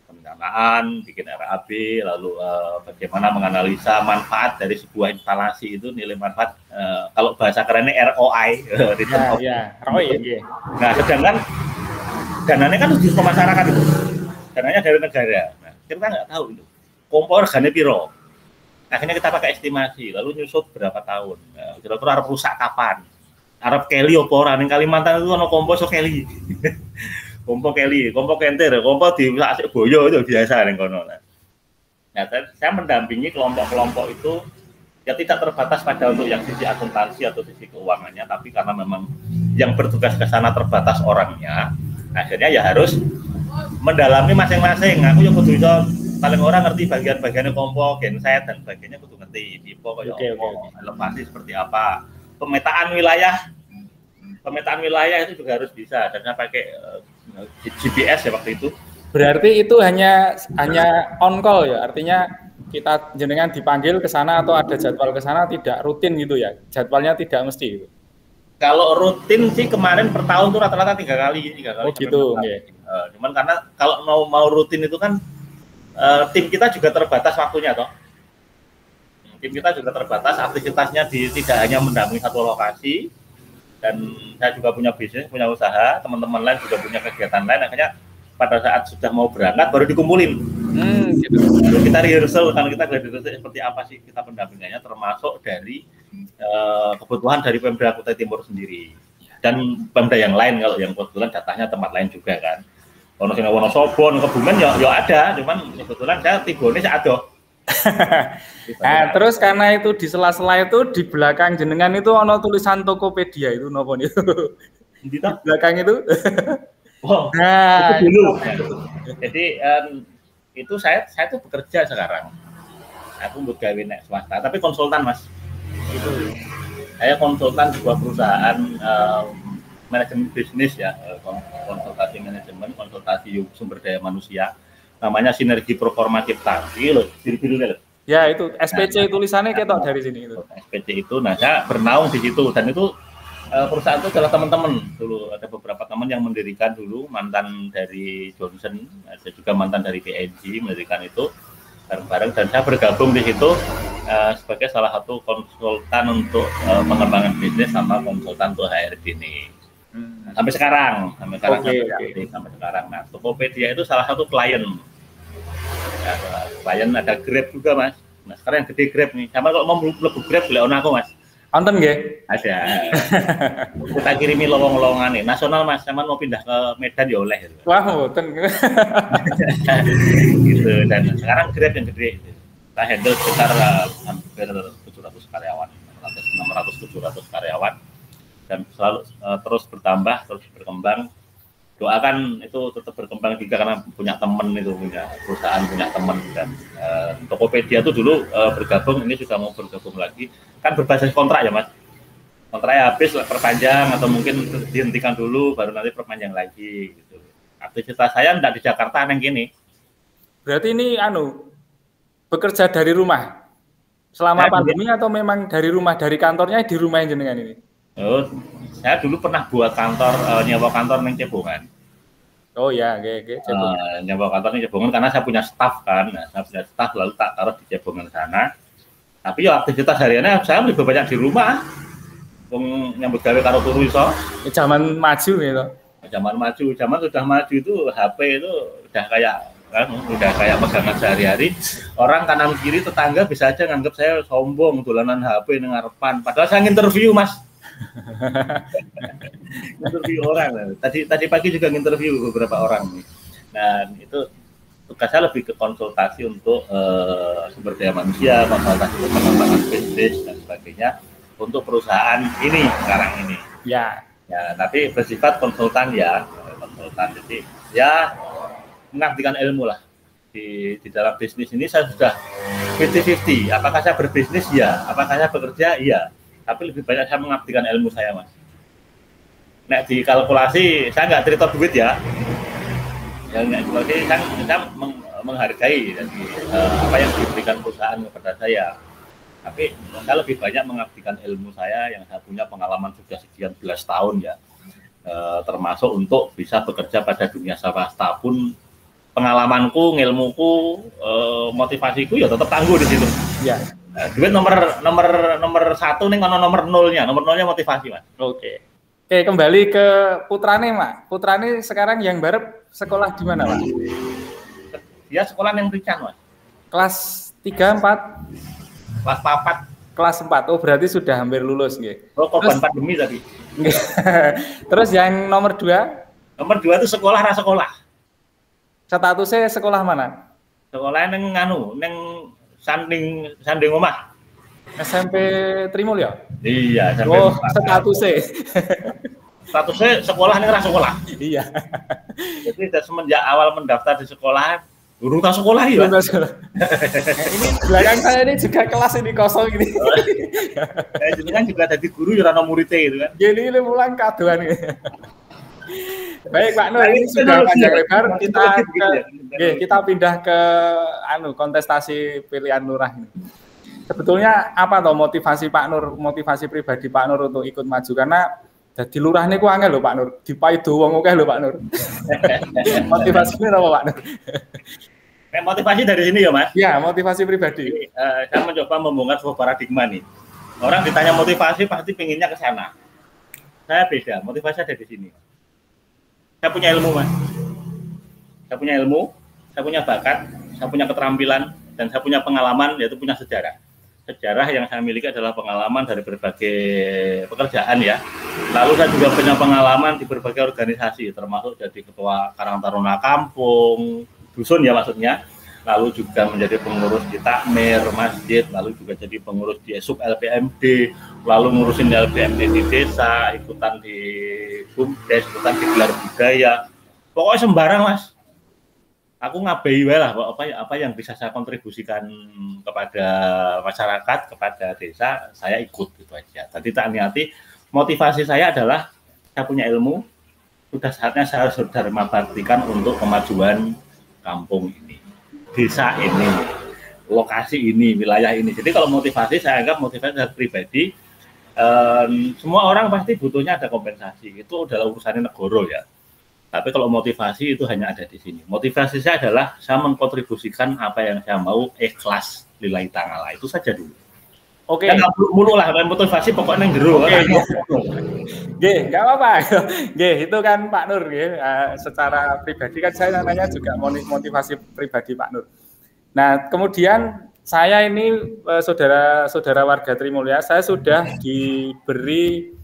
Perencanaan, bikin RAB, lalu bagaimana menganalisa manfaat dari sebuah instalasi itu, nilai manfaat, kalau bahasa kerennya ROI. ROI. Nah, sedangkan dananya kan harus ke masyarakat itu, dananya dari negara. Nah, kita nggak tahu itu kompor regane piro. Akhirnya kita pakai estimasi, lalu nyusut berapa tahun. Nah, kira-kira arep rusak kapan? Arep keli apa ora? Ning Kalimantan itu ono kompor so keli. Kompor keli, kompor kenter, kompor di asik boyo itu biasa ning kono. Nah, saya mendampingi kelompok-kelompok itu ya tidak terbatas pada untuk yang sisi akuntansi atau sisi keuangannya, tapi karena memang yang bertugas ke sana terbatas orangnya, akhirnya ya harus mendalami masing-masing. Aku yang kudu iso paling orang ngerti bagian-bagiannya kompor, genset dan sebagainya kudu ngerti. Tipe kayak elevasi seperti apa. Pemetaan wilayah itu juga harus bisa, dan saya pakai GPS ya waktu itu. Berarti itu hanya on call ya, artinya kita jenengan dipanggil ke sana atau ada jadwal ke sana, tidak rutin gitu ya, jadwalnya tidak mesti gitu. Kalau rutin sih kemarin per tahun tuh rata-rata 3 kali. Oh gitu, okay. Cuman karena kalau mau rutin itu kan tim kita juga terbatas waktunya toh. Tim kita juga terbatas, aktivitasnya tidak hanya mendampingi satu lokasi, dan saya juga punya bisnis, punya usaha, teman-teman lain juga punya kegiatan lain, akhirnya pada saat sudah mau berangkat baru dikumpulin. Gitu. Lalu kita rehearsal, kalau kita rehearsal seperti apa sih kita pendampingannya, termasuk dari kebutuhan dari Pemda Kutai Timur sendiri dan Pemda yang lain kalau yang kebetulan datanya tempat lain juga kan. Ono sing Wonosobo, Kebumen ya ada, cuman kebetulan saya tibone saya ada. Nah, terus karena itu di sela-sela itu di belakang jenengan itu ono tulisan Tokopedia itu nopo nih? Di belakang itu. Oh, nah, itu dulu. Jadi itu saya tuh bekerja sekarang. Aku begawe nek swasta, tapi konsultan Mas. Itu saya konsultan sebuah perusahaan manajemen bisnis ya, konsultasi manajemen, konsultasi sumber daya manusia. Namanya Sinergi Performa Cipta. Loh, biru-biru loh. Ya, itu SPC tulisannya ketok dari sini itu. SPC itu, nah saya bernaung di situ, dan itu perusahaan itu adalah teman-teman dulu, ada beberapa teman yang mendirikan dulu, mantan dari Johnson, ada juga mantan dari PNG mendirikan itu bareng-bareng, dan saya bergabung di situ sebagai salah satu konsultan untuk pengembangan bisnis sama konsultan untuk HRD ini. Sampai sekarang. Sampai sekarang. Nah, Tokopedia itu salah satu klien. Ya, klien ada Grab juga Mas. Nah, sekarang yang gede Grab nih. Sama kalau mau mlebu Grab boleh ono aku Mas. Wonten nggih? Ada. Kita kirimi lowong-lowongan nih. Nasional Mas, sama mau pindah ke Medan ya oleh. Wah, mboten. Gitu. Dan sekarang Grab yang gede. Kita handle sekitar hampir 700 karyawan. 600-700 karyawan. Dan selalu terus bertambah, terus berkembang. Doakan itu tetap berkembang juga karena punya teman itu, punya perusahaan, punya teman. Dan Tokopedia itu dulu bergabung, ini juga mau bergabung lagi. Kan berbasis kontrak ya Mas. Kontraknya habis, perpanjang atau mungkin dihentikan dulu, baru nanti perpanjang lagi. Gitu. Aktivitas saya enggak di Jakarta, neng gini. Berarti ini bekerja dari rumah selama pandemi atau memang dari rumah, dari kantornya di rumah jenengan ini? Oh, saya dulu pernah buat kantor, nyewa kantor neng Cebongan. Oh ya, oke. Nyewa kantor neng Cebongan karena saya punya staf kan. Nah, saya punya staf lalu tak taruh di Cebongan sana. Tapi ya aktivitas hariannya saya lebih banyak di rumah. Nyambut gawe karo turu iso. Zaman maju gitu. Zaman sudah maju itu HP itu udah kayak pegangan sehari-hari. Orang kanan kiri tetangga bisa aja nganggap saya sombong dolanan HP nang ngarepan. Padahal saya nginterview Mas. Interview orang. Tadi pagi juga nginterview beberapa orang. Dan itu tugas saya lebih ke konsultasi untuk sumber daya manusia, konsultasi untuk pengembangan bisnis dan sebagainya untuk perusahaan ini sekarang ini. Ya, tapi bersifat konsultan ya, konsultan. Jadi ya mengabdikan ilmu lah. Di dalam bisnis ini saya sudah 50-50. Apakah saya berbisnis? Ya. Apakah saya bekerja? Iya. Tapi lebih banyak saya mengabdikan ilmu saya Mas. Nah dikalkulasi saya nggak cerita duit ya. Yang nggak saya menghargai dari apa yang diberikan perusahaan kepada saya. Tapi saya lebih banyak mengabdikan ilmu saya yang saya punya pengalaman sudah sekian belas tahun ya. Termasuk untuk bisa bekerja pada dunia swasta pun pengalamanku, ngilmuku, motivasiku ya tetap tangguh di situ. Ya. Duit nomor 1 nih, nomor 0-nya motivasi Mas. Oke. Oke, kembali ke putrane, Mak. Putrane sekarang yang barep sekolah di mana, Pak? Dia sekolah yang Rican, Mas. Kelas 3, 4? Kelas 4. Kelas 4. Oh, berarti sudah hampir lulus, nggih. Oh, korban pandemi tadi. Terus yang nomor 2? Nomor 2 itu sekolah ra sekolah. Statusnya sekolah mana? Sekolah neng nganu, neng sanding omah. SMP Trimulya? Iya, oh, statusnya. Statusnya sekolah neng ra sekolah. Iya. Jadi semenjak awal mendaftar di sekolah, guru tak sekolah ya. Ini belakang saya ini juga kelas ini kosong ini. Jadi kan juga jadi guru ya ana muridé gitu kan. Jadi ini pulang kadoan. Baik Pak Nur, ini sudah panjang lebar. Kita pindah ke kontestasi pilihan lurah ini. Sebetulnya apa toh motivasi Pak Nur, motivasi pribadi Pak Nur untuk ikut maju? Karena jadi lurah niku angel lho Pak Nur, dipaido wong akeh lho Pak Nur. Motivasinya apa Pak Nur? Motivasi dari sini ya Mas? Ya, motivasi pribadi. Saya mencoba membongkar sebuah paradigma nih. Orang ditanya motivasi pasti pengennya ke sana. Saya beda, motivasi ada di sini. Saya punya ilmu Mas. Saya punya ilmu, saya punya bakat, saya punya keterampilan, dan saya punya pengalaman, yaitu punya sejarah. Sejarah yang saya miliki adalah pengalaman dari berbagai pekerjaan ya. Lalu saya juga punya pengalaman di berbagai organisasi, termasuk jadi ketua Karang Taruna Kampung, dusun ya maksudnya. Lalu juga menjadi pengurus di takmir masjid, lalu juga jadi pengurus di SUB LPMD, lalu ngurusin LPMD di desa, ikutan di BUMDes, ikutan di gelar budaya. Pokoknya sembarang Mas. Aku ngabai lah apa yang bisa saya kontribusikan kepada masyarakat, kepada desa, saya ikut gitu aja. Tadi tak niati, motivasi saya adalah saya punya ilmu, sudah saatnya saya harus dharma baktikan untuk kemajuan kampung ini, desa ini, lokasi ini, wilayah ini. Jadi kalau motivasi saya anggap motivasi saya pribadi, semua orang pasti butuhnya ada kompensasi. Itu adalah urusannya negara ya. Tapi kalau motivasi itu hanya ada di sini. Motivasi saya adalah saya mengkontribusikan apa yang saya mau, ikhlas lillahi ta'ala. Itu saja dulu. Oke. Dan mulu lah motivasi pokoknya yang jero. Nggih, enggak apa-apa. Nggih, itu kan Pak Nur nggih. Secara pribadi kan saya namanya juga motivasi pribadi Pak Nur. Nah, kemudian saya ini saudara warga Trimulya, saya sudah diberi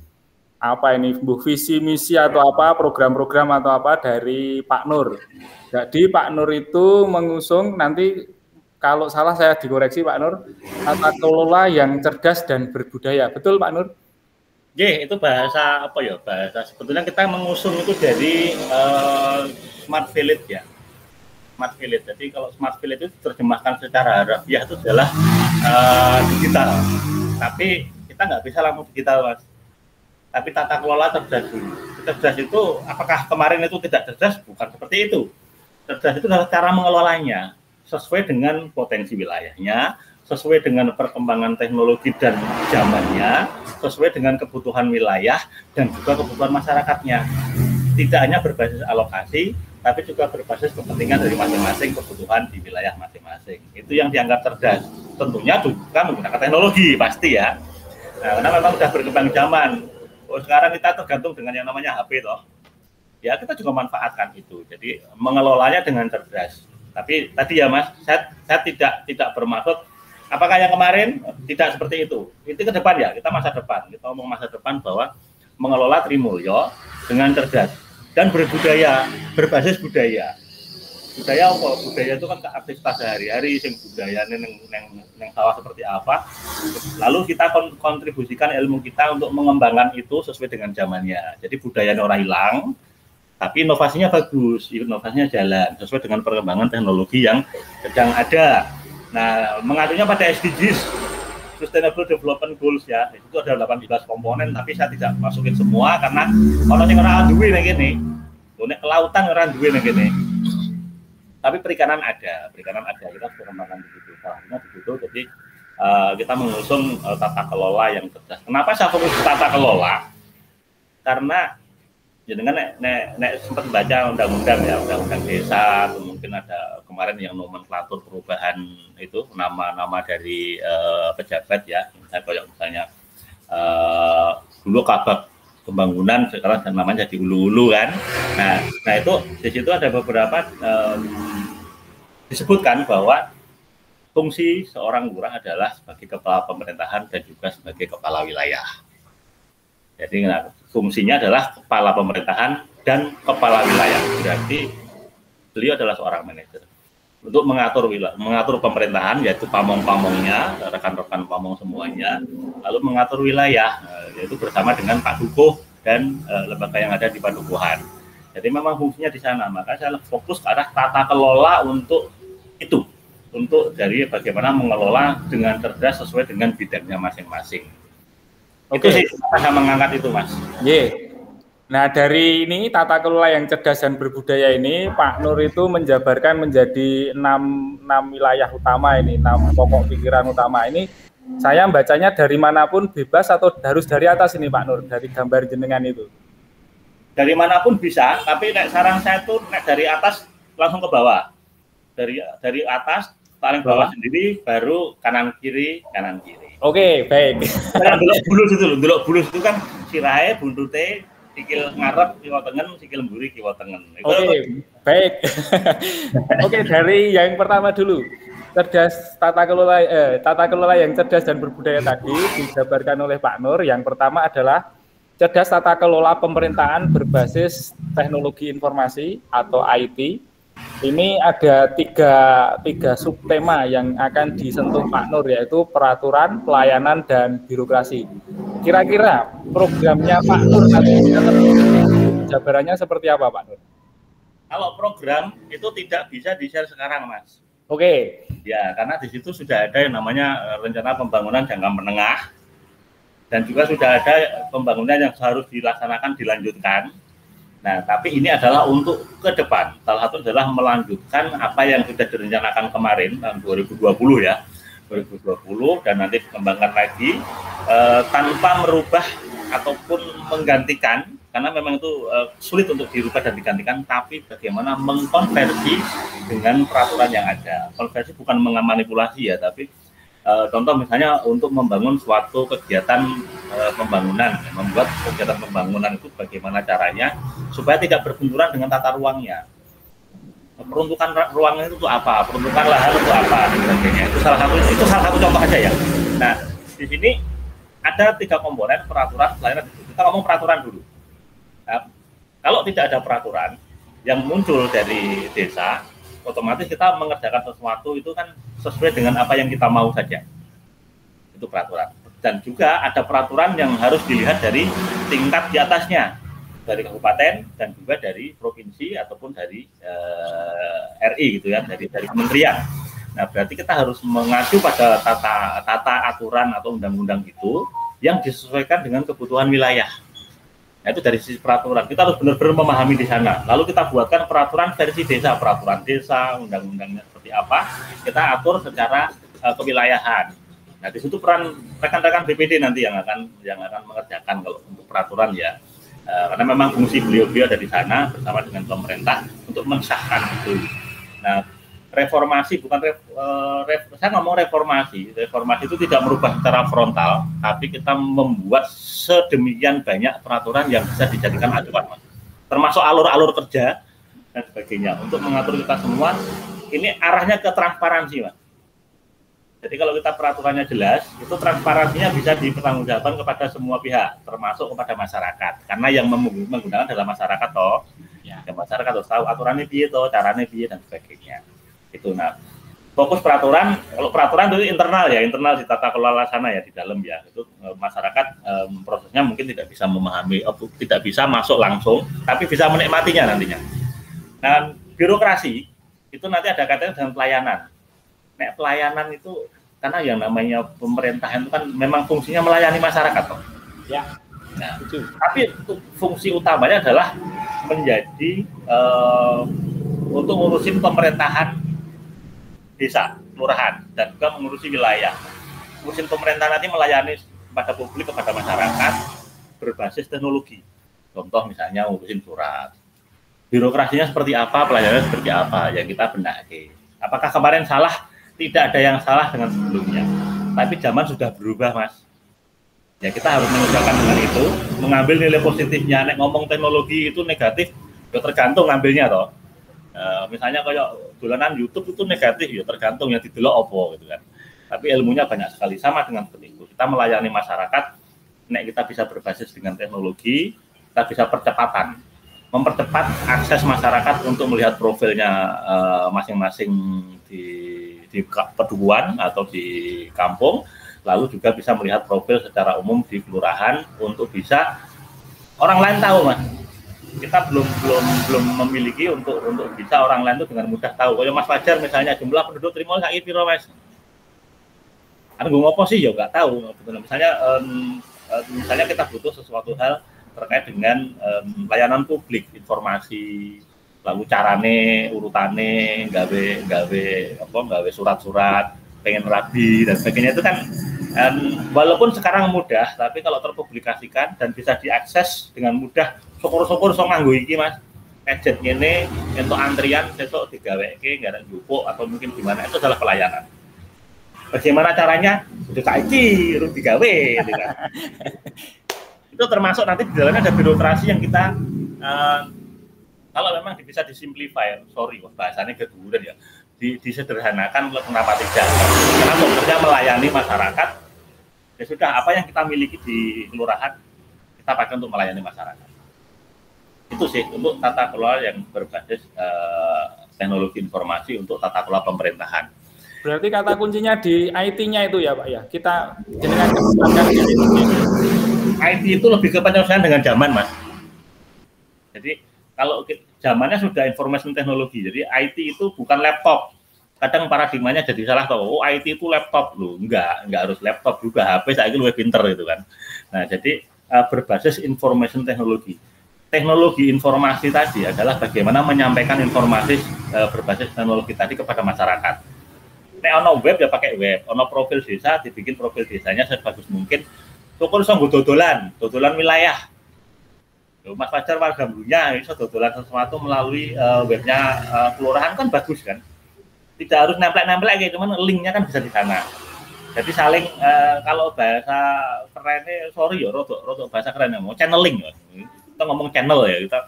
visi misi atau apa program-program atau apa dari Pak Nur. Jadi Pak Nur itu mengusung, nanti kalau salah saya dikoreksi Pak Nur, tata kelola yang cerdas dan berbudaya. Betul Pak Nur? Itu bahasa apa ya? Bahasa sebetulnya kita mengusung itu dari smart village ya. Smart village. Jadi kalau smart village itu terjemahkan secara harfiah itu adalah digital. Tapi kita nggak bisa langsung digital Mas. Tapi tata kelola cerdas dulu. Cerdas itu, apakah kemarin itu tidak cerdas? Bukan seperti itu. Cerdas itu adalah cara mengelolanya, sesuai dengan potensi wilayahnya, sesuai dengan perkembangan teknologi dan zamannya, sesuai dengan kebutuhan wilayah dan juga kebutuhan masyarakatnya. Tidak hanya berbasis alokasi, tapi juga berbasis kepentingan dari masing-masing kebutuhan di wilayah masing-masing. Itu yang dianggap cerdas. Tentunya juga menggunakan teknologi, pasti ya. Nah, karena memang sudah berkembang zaman. Sekarang kita tergantung dengan yang namanya HP toh. Ya kita juga manfaatkan itu. Jadi mengelolanya dengan cerdas. Tapi tadi ya Mas, saya tidak bermaksud apakah yang kemarin tidak seperti itu. Itu ke depan ya, kita masa depan. Kita ngomong masa depan bahwa mengelola Trimulya dengan cerdas dan berbudaya, berbasis budaya. Budaya apa? Budaya itu kan aktivitas sehari-hari, sing budaya neng sawah seperti apa. Lalu kita kontribusikan ilmu kita untuk mengembangkan itu sesuai dengan zamannya. Jadi budayanya orang hilang, tapi inovasinya bagus, inovasinya jalan sesuai dengan perkembangan teknologi yang sedang ada. Nah, mengaturnya pada SDGs, Sustainable Development Goals ya. Itu ada 18 komponen, tapi saya tidak masukin semua karena orang yang orang duwe nang kene. Nek kelautan orang duwe nang kene. Tapi perikanan ada, kita sudah kembangkan di situ. Salahnya di situ, jadi kita mengusung tata kelola yang cerdas. Kenapa saya fokus tata kelola? Karena ya dengan nek sempat baca undang-undang ya, undang-undang desa, mungkin ada kemarin yang nomenklatur perubahan itu nama-nama dari pejabat ya, misalnya dulu kabak pembangunan, sekarang namanya jadi hulu-hulu kan. Nah itu di situ ada beberapa disebutkan bahwa fungsi seorang lurah adalah sebagai kepala pemerintahan dan juga sebagai kepala wilayah. Jadi fungsinya adalah kepala pemerintahan dan kepala wilayah. Berarti beliau adalah seorang manajer untuk mengatur pemerintahan, yaitu pamong-pamongnya, rekan-rekan pamong semuanya, lalu mengatur wilayah, yaitu bersama dengan Pak Dukuh dan lembaga yang ada di Padukuhan. Jadi memang fungsinya di sana. Maka saya fokus ke arah tata kelola untuk itu, untuk dari bagaimana mengelola dengan cerdas sesuai dengan bidangnya masing-masing. Itu sih saya mengangkat itu, Mas. Nah, dari ini tata kelola yang cerdas dan berbudaya ini, Pak Nur itu menjabarkan menjadi 6 wilayah utama ini, 6 pokok pikiran utama ini. Saya bacanya dari manapun bebas atau harus dari atas ini, Pak Nur, dari gambar jenengan itu? Dari manapun bisa, tapi saran saya tuh dari atas langsung ke bawah. Dari atas paling bawah sendiri, baru kanan kiri. Oke, baik. Delok bulus itu kan sirahe, buntute, sikil ngarep, kiwa tengen, sikil mburi, kiwa tengen. Oke, baik. Oke, dari yang pertama dulu. Tata kelola yang cerdas dan berbudaya tadi dijabarkan oleh Pak Nur. Yang pertama adalah cerdas tata kelola pemerintahan berbasis teknologi informasi atau IT. Ini ada tiga subtema yang akan disentuh Pak Nur, yaitu peraturan, pelayanan, dan birokrasi. Kira-kira programnya Pak Nur nanti jabarannya seperti apa, Pak Nur? Kalau program itu tidak bisa di-share sekarang, Mas. Oke. Ya, karena di situ sudah ada yang namanya rencana pembangunan jangka menengah, dan juga sudah ada pembangunan yang harus dilaksanakan, dilanjutkan. Nah, tapi ini adalah untuk ke depan. Salah satu adalah melanjutkan apa yang sudah direncanakan kemarin tahun 2020 ya, 2020, dan nanti dikembangkan lagi tanpa merubah ataupun menggantikan, karena memang itu sulit untuk dirubah dan digantikan, tapi bagaimana mengkonversi dengan peraturan yang ada. Konversi bukan memanipulasi ya, tapi contoh misalnya untuk membangun suatu kegiatan pembangunan, membuat kegiatan pembangunan itu bagaimana caranya supaya tidak berbenturan dengan tata ruangnya. Peruntukan ruangnya itu apa, peruntukan lahan itu apa, dan sebagainya. Itu salah satu contoh aja ya. Nah, di sini ada 3 komponen peraturan, pelayanan. Kita ngomong peraturan dulu. Nah, kalau tidak ada peraturan yang muncul dari desa, otomatis kita mengerjakan sesuatu itu kan sesuai dengan apa yang kita mau saja. Itu peraturan. Dan juga ada peraturan yang harus dilihat dari tingkat di atasnya, dari kabupaten dan juga dari provinsi ataupun dari RI gitu ya, dari kementerian. Nah, berarti kita harus mengacu pada tata aturan atau undang-undang itu yang disesuaikan dengan kebutuhan wilayah. Nah, itu dari sisi peraturan. Kita harus benar-benar memahami di sana. Lalu kita buatkan peraturan versi desa, peraturan desa, undang-undangnya seperti apa, kita atur secara kewilayahan. Nah, di situ peran rekan-rekan BPD nanti yang akan mengerjakan kalau untuk peraturan ya. Karena memang fungsi beliau ada di sana bersama dengan pemerintah untuk mensahkan itu. Nah, reformasi bukan saya ngomong reformasi itu tidak merubah secara frontal, tapi kita membuat sedemikian banyak peraturan yang bisa dijadikan acuan, Mas. Termasuk alur-alur kerja dan sebagainya untuk mengatur kita semua. Ini arahnya ke transparansi, Mas. Jadi kalau kita peraturannya jelas, itu transparansinya bisa dipertanggungjawabkan kepada semua pihak, termasuk kepada masyarakat. Karena yang menggunakan adalah masyarakat toh. Ya, masyarakat harus tahu aturannya piye toh, caranya piye dan sebagainya. Itu. Nah, fokus peraturan, kalau peraturan itu internal di tata kelola sana ya, di dalam ya, itu masyarakat prosesnya mungkin tidak bisa memahami, tidak bisa masuk langsung, tapi bisa menikmatinya nantinya. Dan birokrasi itu nanti ada kaitannya dengan pelayanan. Nah, pelayanan itu karena yang namanya pemerintahan itu kan memang fungsinya melayani masyarakat toh. Ya. Nah, tapi fungsi utamanya adalah menjadi untuk ngurusin pemerintahan desa, kelurahan, dan juga mengurusi wilayah. Ngurusin pemerintah nanti melayani kepada publik, kepada masyarakat berbasis teknologi. Contoh misalnya ngurusin surat. Birokrasinya seperti apa, pelayanannya seperti apa, yang kita benahi. Apakah kemarin salah? Tidak ada yang salah dengan sebelumnya. Tapi zaman sudah berubah, Mas. Ya kita harus menyesuaikan dengan itu, mengambil nilai positifnya. Nek ngomong teknologi itu negatif, ya tergantung ngambilnya toh. Misalnya kayak dolanan YouTube itu negatif, ya tergantung yang didelok opo gitu kan. Tapi ilmunya banyak sekali, sama dengan seperti itu. Kita melayani masyarakat, nek kita bisa berbasis dengan teknologi, kita bisa percepatan, mempercepat akses masyarakat untuk melihat profilnya masing-masing di pedukuhan atau di kampung, lalu juga bisa melihat profil secara umum di kelurahan untuk bisa orang lain tahu, Mas. Kita belum memiliki untuk bisa orang lain itu dengan mudah tahu. Kalau Mas Fajar misalnya jumlah penduduk Trimol saiki piro, Mas? Kan gue ngopo sih ya nggak tahu. Misalnya kita butuh sesuatu hal terkait dengan layanan publik, informasi, lalu carane, urutane, gawe surat-surat, pengen rabi dan sebagainya itu kan walaupun sekarang mudah, tapi kalau terpublikasikan dan bisa diakses dengan mudah, syukur-syukur so nganggo iki, Mas. Ejet ngene entuk antrian sesuk digaweke nggak ada jupuk atau mungkin gimana, itu adalah pelayanan. Bagaimana caranya? Udah saiki urung digawe gitu kan. Itu termasuk nanti di dalamnya ada birokrasi yang kita kalau memang bisa disimplify, sorry bahasanya keduduran ya, disederhanakan, kenapa tidak? Karena fokusnya melayani masyarakat, ya sudah apa yang kita miliki di kelurahan kita pakai untuk melayani masyarakat. Itu sih untuk tata kelola yang berbasis teknologi informasi untuk tata kelola pemerintahan. Berarti kata kuncinya di IT-nya itu ya Pak ya, kita dengan kembangkan IT itu lebih ke penyelesaian dengan zaman, Mas. Jadi kalau zamannya sudah information teknologi, jadi IT itu bukan laptop. Kadang paradigmanya jadi salah tahu. Oh, IT itu laptop loh, enggak harus laptop juga, HP saya lebih pinter gitu kan. Nah, jadi berbasis information teknologi. Teknologi informasi tadi adalah bagaimana menyampaikan informasi berbasis teknologi tadi kepada masyarakat. Nek ono web ya pakai web, ono profil desa dibikin profil desanya sebagus mungkin. Syukur sanggo dodolan wilayah. Mas Fajar warga Mbunya bisa dodolan sesuatu melalui webnya kelurahan kan bagus kan. Tidak harus nempel-nempel kayak cuman linknya kan bisa di sana. Jadi saling kalau bahasa kerennya sorry ya rodok bahasa keren mau channeling ya. Kita ngomong channel ya, kita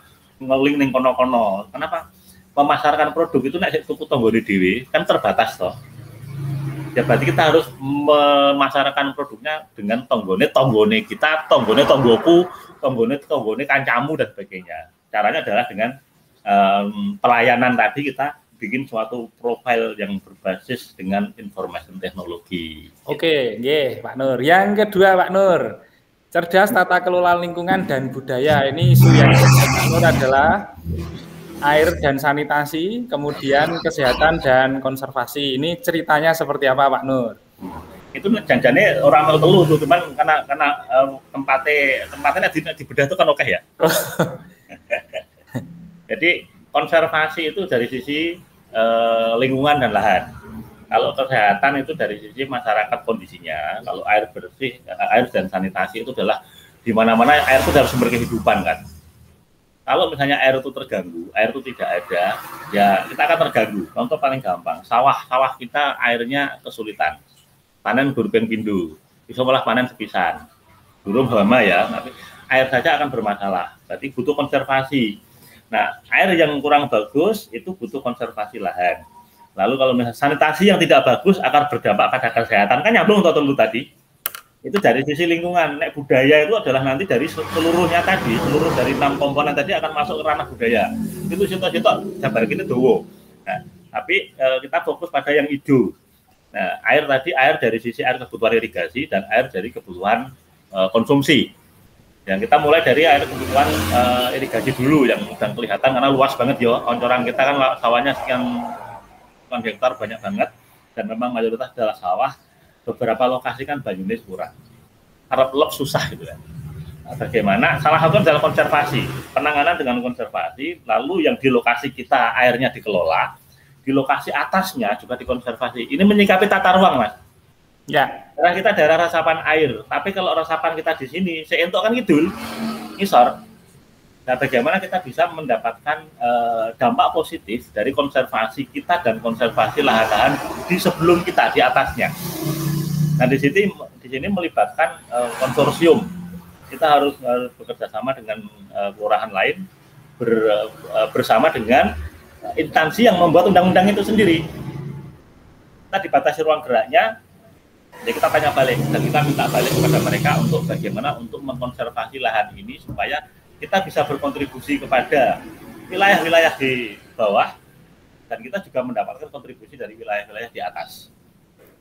nge-link ning kono-kono. Kenapa? Memasarkan produk itu nek tuku tanggane dhewe kan terbatas toh. Ya berarti kita harus memasarkan produknya dengan tonggone kita, tonggone tonggoku, tonggone kancamu dan sebagainya. Caranya adalah dengan pelayanan tadi kita bikin suatu profil yang berbasis dengan information teknologi. Oke, nggih, Pak Nur. Yang kedua, Pak Nur, cerdas tata kelola lingkungan dan budaya. Ini isu yang Pak Nur adalah air dan sanitasi, kemudian kesehatan dan konservasi. Ini ceritanya seperti apa, Pak Nur? Itu janjane orang mau telu tuh, cuman karena tempatnya di bedah itu kan oke ya. Jadi konservasi itu dari sisi lingkungan dan lahan. Kalau kesehatan itu dari sisi masyarakat kondisinya. Kalau air bersih, air dan sanitasi itu adalah di mana-mana air itu harus sumber kehidupan kan. Kalau misalnya air itu terganggu, air itu tidak ada, ya kita akan terganggu. Contoh paling gampang, sawah kita airnya kesulitan. Panen gurben pindu, bisa malah panen sepisan. Durung hama ya, tapi air saja akan bermasalah. Berarti butuh konservasi. Nah, air yang kurang bagus itu butuh konservasi lahan. Lalu kalau misalnya sanitasi yang tidak bagus akan berdampak pada kesehatan. Kan nyambung untuk tadi. Itu dari sisi lingkungan. Nek budaya itu adalah nanti dari seluruhnya tadi, seluruh dari 6 komponen tadi akan masuk ke ranah budaya. Itu sitok-sitok jabar kita dowo. Nah, tapi kita fokus pada yang hijau. Nah, air dari sisi air kebutuhan irigasi dan air dari kebutuhan konsumsi. Yang kita mulai dari air kebutuhan irigasi dulu yang sedang kelihatan karena luas banget ya. Oncoran kita kan sawahnya sekian hektar banyak banget dan memang mayoritas adalah sawah. Beberapa lokasi kan banyune kurang, harap lep susah gitu kan. Nah, bagaimana? Salah satu adalah konservasi, penanganan dengan konservasi. Lalu yang di lokasi kita airnya dikelola, di lokasi atasnya juga dikonservasi. Ini menyikapi tata ruang, Mas. Ya. Karena kita daerah resapan air, tapi kalau resapan kita di sini, seentuk kan kidul, ngisor. Nah, bagaimana kita bisa mendapatkan dampak positif dari konservasi kita dan konservasi lahan-lahan di sebelum kita di atasnya. Nah, di di sini melibatkan konsorsium. Kita harus bekerja sama dengan kelurahan lain bersama dengan instansi yang membuat undang-undang itu sendiri. Kita dibatasi ruang geraknya, jadi kita tanya balik dan kita minta balik kepada mereka untuk bagaimana untuk mengkonservasi lahan ini supaya kita bisa berkontribusi kepada wilayah-wilayah di bawah dan kita juga mendapatkan kontribusi dari wilayah-wilayah di atas.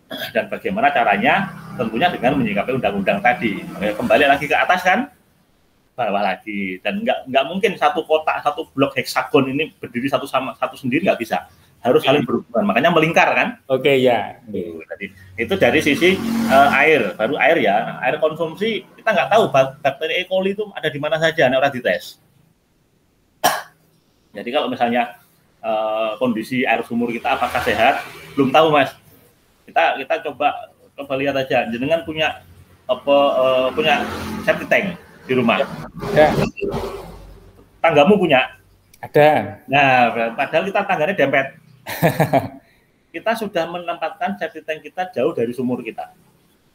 Dan bagaimana caranya? Tentunya dengan menyikapi undang-undang tadi. Kembali lagi ke atas kan, bawah lagi. Dan nggak mungkin satu kotak, satu blok heksagon ini berdiri satu sama satu sendiri, nggak bisa. Harus saling berhubungan. Makanya melingkar kan? Oke, ya. Itu dari sisi air, baru air ya. Air konsumsi kita nggak tahu bakteri E. coli itu ada di mana saja, orang dites. Jadi kalau misalnya kondisi air sumur kita apakah sehat, belum tahu Mas. Kita coba lihat aja. Jenengan punya punya septic tank di rumah. Ya. Tanggamu punya? Ada. Nah, padahal kita tangganya dempet. Kita sudah menempatkan septic tank kita jauh dari sumur kita.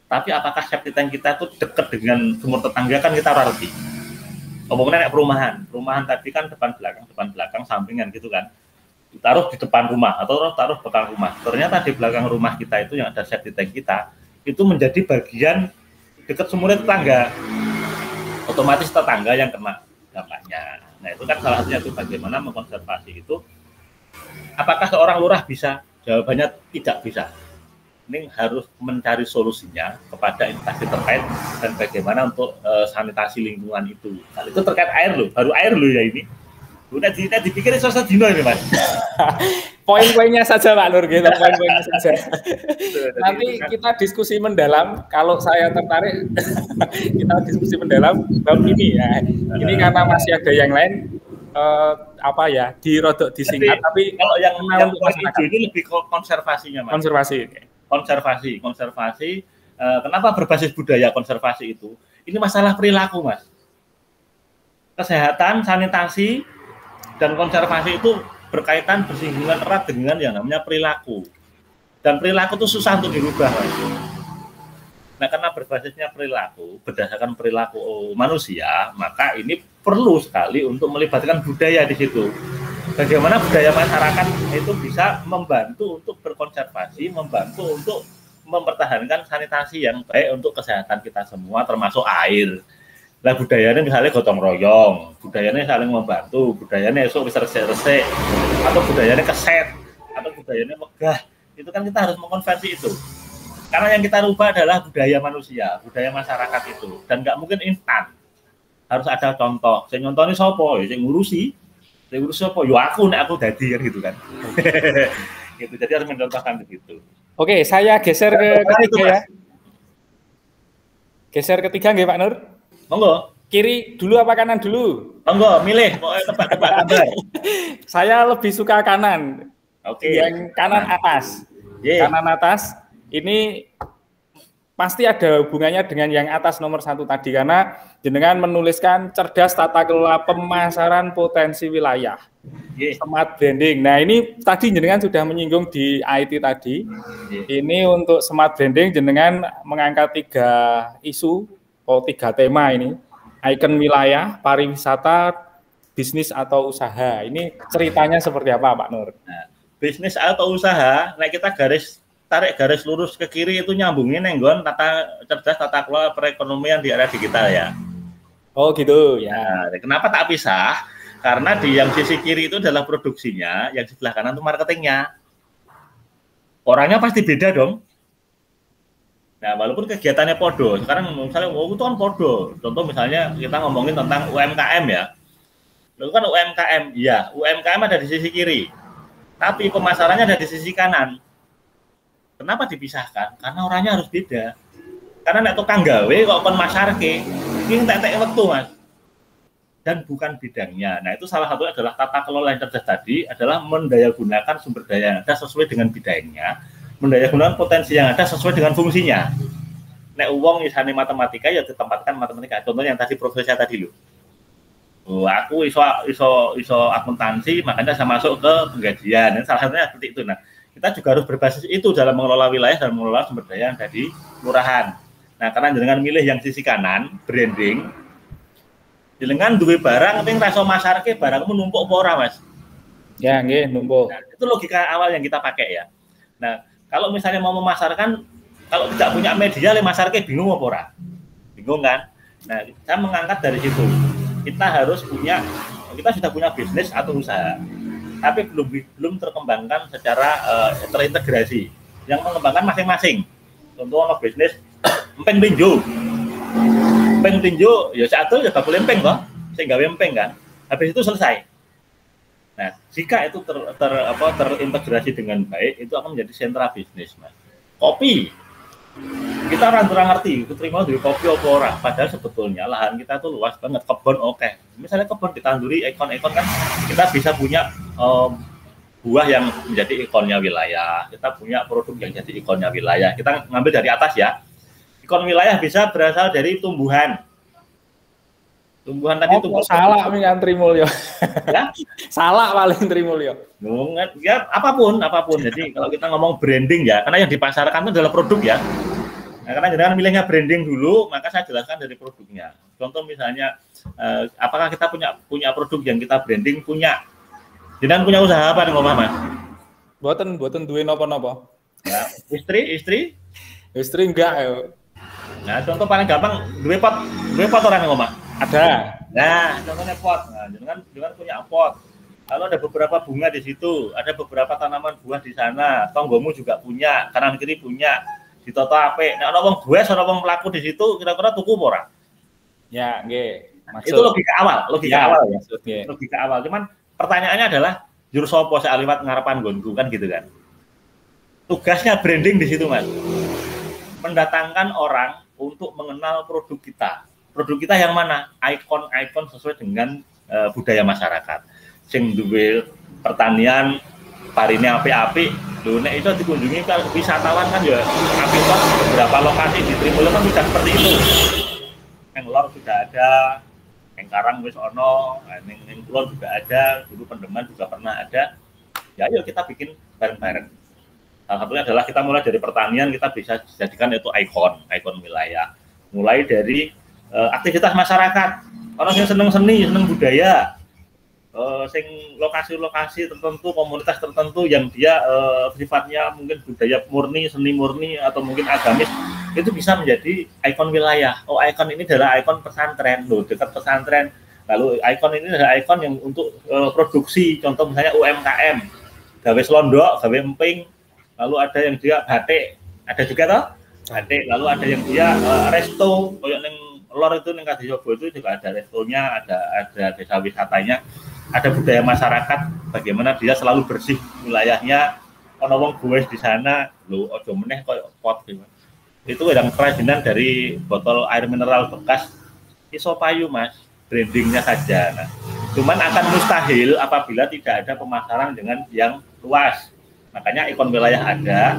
Tapi apakah septic tank kita itu dekat dengan sumur tetangga kan kita rarti. Ngomongnya kayak perumahan tadi kan depan belakang, sampingan gitu kan. Taruh di depan rumah atau taruh belakang rumah. Ternyata di belakang rumah kita itu yang ada septic tank kita itu menjadi bagian dekat sumurnya tetangga. Otomatis tetangga yang kena dampaknya. Nah itu kan salah satunya itu bagaimana mengkonservasi itu. Apakah seorang lurah bisa? Jawabannya tidak bisa. Ini harus mencari solusinya kepada instansi terkait dan bagaimana untuk sanitasi lingkungan itu. Nah, itu terkait air loh, baru air loh ya ini. Udah dipikir sosial dino ini Mas. Poin-poinnya saja Pak Nur gitu, poin-poinnya saja. Nanti kita diskusi mendalam. Kalau saya tertarik, kita diskusi mendalam bab ini ya. Ini karena masih ada yang lain dirodok disingkat. Tapi kalau yang poin hijau ini lebih konservasinya Mas. Konservasi. Kenapa berbasis budaya konservasi itu? Ini masalah perilaku Mas. Kesehatan, sanitasi dan konservasi itu berkaitan bersinggungan erat dengan yang namanya perilaku. Dan perilaku itu susah untuk dirubah. Nah, karena berbasisnya perilaku, berdasarkan perilaku manusia, maka ini perlu sekali untuk melibatkan budaya di situ. Bagaimana budaya masyarakat itu bisa membantu untuk berkonservasi, membantu untuk mempertahankan sanitasi yang baik untuk kesehatan kita semua, termasuk air. Lah budayanya misalnya gotong royong, budayanya saling membantu, budayanya esok bisa resek-resek, atau budayanya keset, atau budayanya megah. Itu kan kita harus mengkonversi itu. Karena yang kita rubah adalah budaya manusia, budaya masyarakat itu. Dan nggak mungkin instan. Harus ada contoh. Saya nyontohnya sopo, saya ngurusi sopo, yo aku dadi kan gitu kan. Gitu. Jadi harus mencontohkan begitu. Oke, saya geser ke ketiga ya. Geser ketiga nggih Pak Nur? Monggo. Kiri dulu apa kanan dulu? Monggo, milih. Pokoknya tebak-tebak kabar. Saya lebih suka kanan. Oke. Yang kanan atas. Yeah. Kanan atas ini pasti ada hubungannya dengan yang atas nomor 1 tadi karena jenengan menuliskan cerdas tata kelola pemasaran potensi wilayah. Yeah. Smart branding. Nah, ini tadi jenengan sudah menyinggung di IT tadi. Yeah. Ini untuk smart branding jenengan mengangkat 3 isu. 3 tema ini, ikon wilayah, pariwisata, bisnis atau usaha. Ini ceritanya seperti apa Pak Nur? Nah, bisnis atau usaha, nah kita tarik garis lurus ke kiri itu nyambungin nenggon cerdas tata kelola perekonomian di era digital ya. Oh gitu ya. Nah, kenapa tak pisah? Karena di yang sisi kiri itu adalah produksinya, yang sebelah kanan itu marketingnya. Orangnya pasti beda dong. Nah, walaupun kegiatannya podo, sekarang misalnya itu kan podo. Contoh misalnya kita ngomongin tentang UMKM ya. Itu kan UMKM, ya UMKM ada di sisi kiri. Tapi pemasarannya ada di sisi kanan. Kenapa dipisahkan? Karena orangnya harus beda. Karena nek tukang gawe kok kon masarke, iki entek-entek wektu, Mas. Dan bukan bidangnya. Nah, itu salah satu adalah tata kelola yang cerdas tadi adalah mendayagunakan sumber daya yang ada sesuai dengan bidangnya. Mendayagunakan potensi yang ada sesuai dengan fungsinya. Nek uang misalnya matematika ya ditempatkan matematika. Contohnya yang tadi profesor tadi loh. Aku iso akuntansi, makanya saya masuk ke penggajian. Ini salah satunya seperti itu. Nah, kita juga harus berbasis itu dalam mengelola wilayah dan mengelola sumber daya yang ada di kelurahan. Nah, karena jenengan milih yang sisi kanan, branding, jenengan duwe barang pengen rasa masarke barangmu numpuk apa ora, Mas? Ya, nggih, numpuk. Nah, itu logika awal yang kita pakai ya. Nah, kalau misalnya mau memasarkan, kalau tidak punya media, le masarke bingung apa ora? Bingung kan? Nah, saya mengangkat dari situ. Kita sudah punya bisnis atau usaha, tapi belum terkembangkan secara terintegrasi. Yang mengembangkan masing-masing. Contoh ono bisnis empeng tinju ya saat itu ya gak boleh empeng toh, saya gawe empeng kan. Habis itu selesai. Nah, jika itu terintegrasi dengan baik, itu akan menjadi sentra bisnis, Mas. Kopi, kita orang ngerti, keterima dari kopi apa orang. Padahal sebetulnya lahan kita tuh luas banget, kebun oke. Misalnya kebun ditanduri ikon-ikon kan, kita bisa punya buah yang menjadi ikonnya wilayah. Kita punya produk yang jadi ikonnya wilayah. Kita ngambil dari atas ya. Ikon wilayah bisa berasal dari tumbuhan. Tumbuhan tadi itu salah kan Trimulyo. Ya? Salah paling Trimulyo. Ya apapun. Jadi kalau kita ngomong branding ya, karena yang dipasarkan itu adalah produk ya. Nah, karena jangan milihnya branding dulu, maka saya jelaskan dari produknya. Contoh misalnya, apakah kita punya produk yang kita branding punya? Jangan punya usaha apa nih ngomong Mas? Buatan duwe napa-napa. Ya, istri enggak ya. Nah, contoh paling gampang duwe pot orang ngomong. Ada. Nah, contohnya pot. Nah, jangan punya pot. Kalau ada beberapa bunga di situ, ada beberapa tanaman buah di sana, tonggomu juga punya, kanan kiri punya, ditoto ape. Nah, ana wong bues, ana wong mlaku di situ, kira-kira tuku apa ora? Ya, nggih. Itu logika awal ya. Maksudnya. Logika awal. Cuman pertanyaannya adalah jur sopo saya liwat ngarepan gonku kan gitu kan. Tugasnya branding di situ, Mas. Mendatangkan orang untuk mengenal produk kita. Produk kita yang mana? Ikon-ikon sesuai dengan budaya masyarakat. Sing duwe pertanian parine api-api, lho nek itu dikunjungi kalau wisatawan kan ya api kok beberapa lokasi di Trimulyo kan sudah seperti itu. Yang lor sudah ada, yang Karang wis ono, yang Kulon juga ada, dulu Pendeman juga pernah ada. Ya ayo kita bikin bareng-bareng. Salah satunya adalah kita mulai dari pertanian, kita bisa jadikan itu ikon wilayah. Mulai dari aktivitas masyarakat, orang yang seneng seni, seneng budaya, sing lokasi-lokasi tertentu, komunitas tertentu yang dia sifatnya mungkin budaya murni, seni murni, atau mungkin agamis, itu bisa menjadi ikon wilayah. Oh, ikon ini adalah ikon pesantren, loh, dekat pesantren. Lalu ikon ini adalah ikon yang untuk produksi, contoh misalnya UMKM, gawe selondok, gawe emping, lalu ada yang dia batik, ada juga toh batik, lalu ada yang dia resto, kayak neng lor itu neng Kadijobo itu juga ada restonya, ada desa wisatanya, ada budaya masyarakat, bagaimana dia selalu bersih wilayahnya, ono wong buwes di sana, lo ojo meneh koyo pot gitu. Itu yang kerajinan dari botol air mineral bekas, iso payu Mas, brandingnya saja. Nah, cuman akan mustahil apabila tidak ada pemasaran dengan yang luas. Makanya ikon wilayah ada,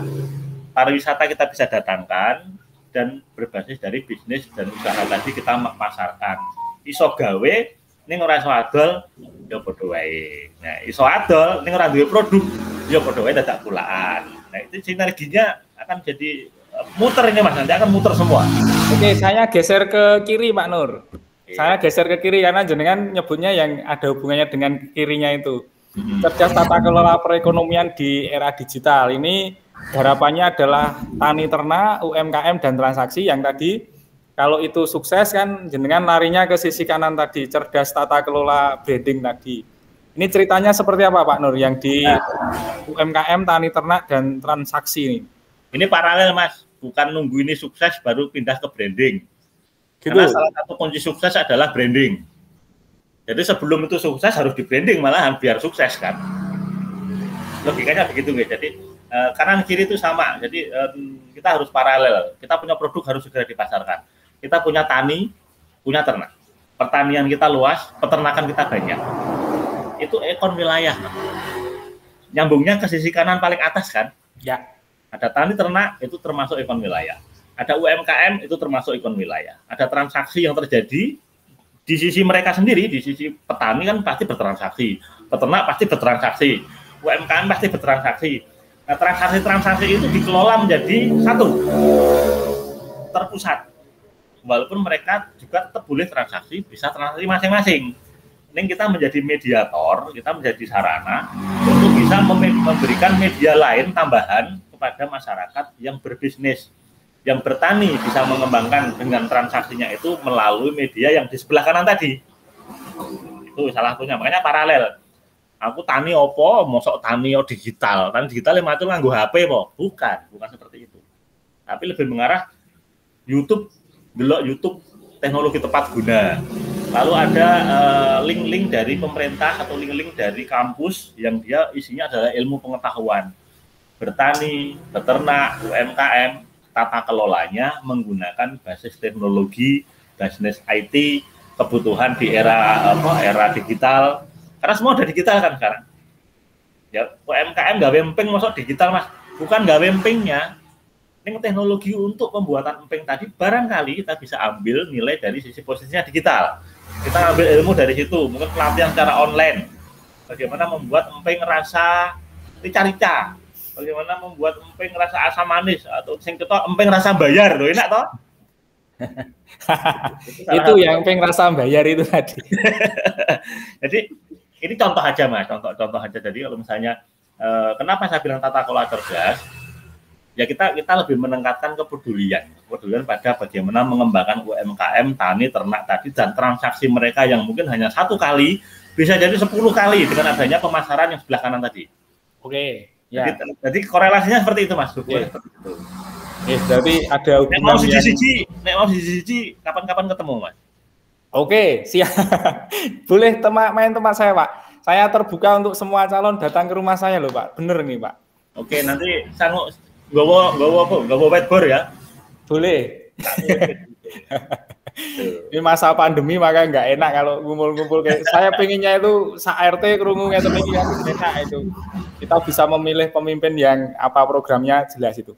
pariwisata kita bisa datangkan, dan berbasis dari bisnis dan usaha tadi kita pasarkan. Iso gawe, ning ora iso adol, ya padha wae. Nah, iso adol, ning ora duwe produk, ya padha wae dadak kulaan. Nah, itu sinerginya akan jadi muter ini Mas, nanti akan muter semua. Oke, saya geser ke kiri Pak Nur. Saya geser ke kiri karena jenengan nyebutnya yang ada hubungannya dengan kirinya itu. Cerdas tata kelola perekonomian di era digital. Ini harapannya adalah tani ternak, UMKM dan transaksi yang tadi kalau itu sukses kan jenengan larinya ke sisi kanan tadi, cerdas tata kelola branding tadi. Ini ceritanya seperti apa Pak Nur yang di UMKM, tani ternak dan transaksi ini? Ini paralel Mas, bukan nunggu ini sukses baru pindah ke branding. Gitu. Karena salah satu kunci sukses adalah branding. Jadi sebelum itu sukses harus di branding malahan biar sukses kan. Logikanya begitu guys. Jadi kanan kiri itu sama. Jadi kita harus paralel. Kita punya produk harus segera dipasarkan. Kita punya tani, punya ternak. Pertanian kita luas, peternakan kita banyak. Itu ikon wilayah. Nyambungnya ke sisi kanan paling atas kan? Ya. Ada tani ternak itu termasuk ikon wilayah. Ada UMKM itu termasuk ikon wilayah. Ada transaksi yang terjadi di sisi mereka sendiri, di sisi petani kan pasti bertransaksi, peternak pasti bertransaksi, UMKM pasti bertransaksi. Nah, transaksi-transaksi itu dikelola menjadi satu, terpusat. walaupun mereka juga tetap boleh transaksi, bisa transaksi masing-masing. Ini kita menjadi mediator, kita menjadi sarana untuk bisa memberikan media lain tambahan kepada masyarakat yang berbisnis, yang bertani, bisa mengembangkan dengan transaksinya itu melalui media yang di sebelah kanan tadi. Itu salah satunya, makanya paralel. Aku tani opo, mosok tani digital. Tani digital yang macam nganggo HP po. Bukan seperti itu. Tapi lebih mengarah YouTube, delok YouTube teknologi tepat guna. Lalu ada link-link dari pemerintah atau link-link dari kampus yang dia isinya adalah ilmu pengetahuan. Bertani, beternak, UMKM, tata kelolanya menggunakan basis teknologi, basis IT, kebutuhan di era digital. Karena semua udah digital kan sekarang. Ya, UMKM gawe emping masuk digital, Mas. Bukan gawe empingnya. Ini teknologi untuk pembuatan emping tadi barangkali kita bisa ambil nilai dari sisi posisinya digital. Kita ambil ilmu dari situ, mungkin pelatihan secara online. Bagaimana membuat emping rasa rica-rica. Bagaimana membuat emping rasa asam manis atau sing ketok emping rasa bayar loh, enak toh? Itu yang emping rasa bayar itu tadi. Jadi ini contoh aja, Mas, contoh aja. Jadi kalau misalnya kenapa saya bilang tata kelola cerdas? Ya kita lebih meningkatkan kepedulian pada bagaimana mengembangkan UMKM, tani, ternak tadi, dan transaksi mereka yang mungkin hanya 1 kali bisa jadi 10 kali dengan adanya pemasaran yang sebelah kanan tadi. Oke. Ya. Jadi korelasinya seperti itu, Mas. Ya. Seperti itu. Jadi ada hubungan nek mau siji kapan-kapan ketemu, Mas. Oke, siap. Boleh main tempat saya, Pak. Saya terbuka untuk semua calon datang ke rumah saya loh, Pak. Bener nih, Pak. Oke, nanti sanggup Gowo whiteboard ya? Boleh. Ini masa pandemi maka nggak enak kalau ngumpul-ngumpul kayak saya pengennya itu sa-RT kerungu ngeten iki kan enak itu. Kita bisa memilih pemimpin yang apa programnya jelas itu.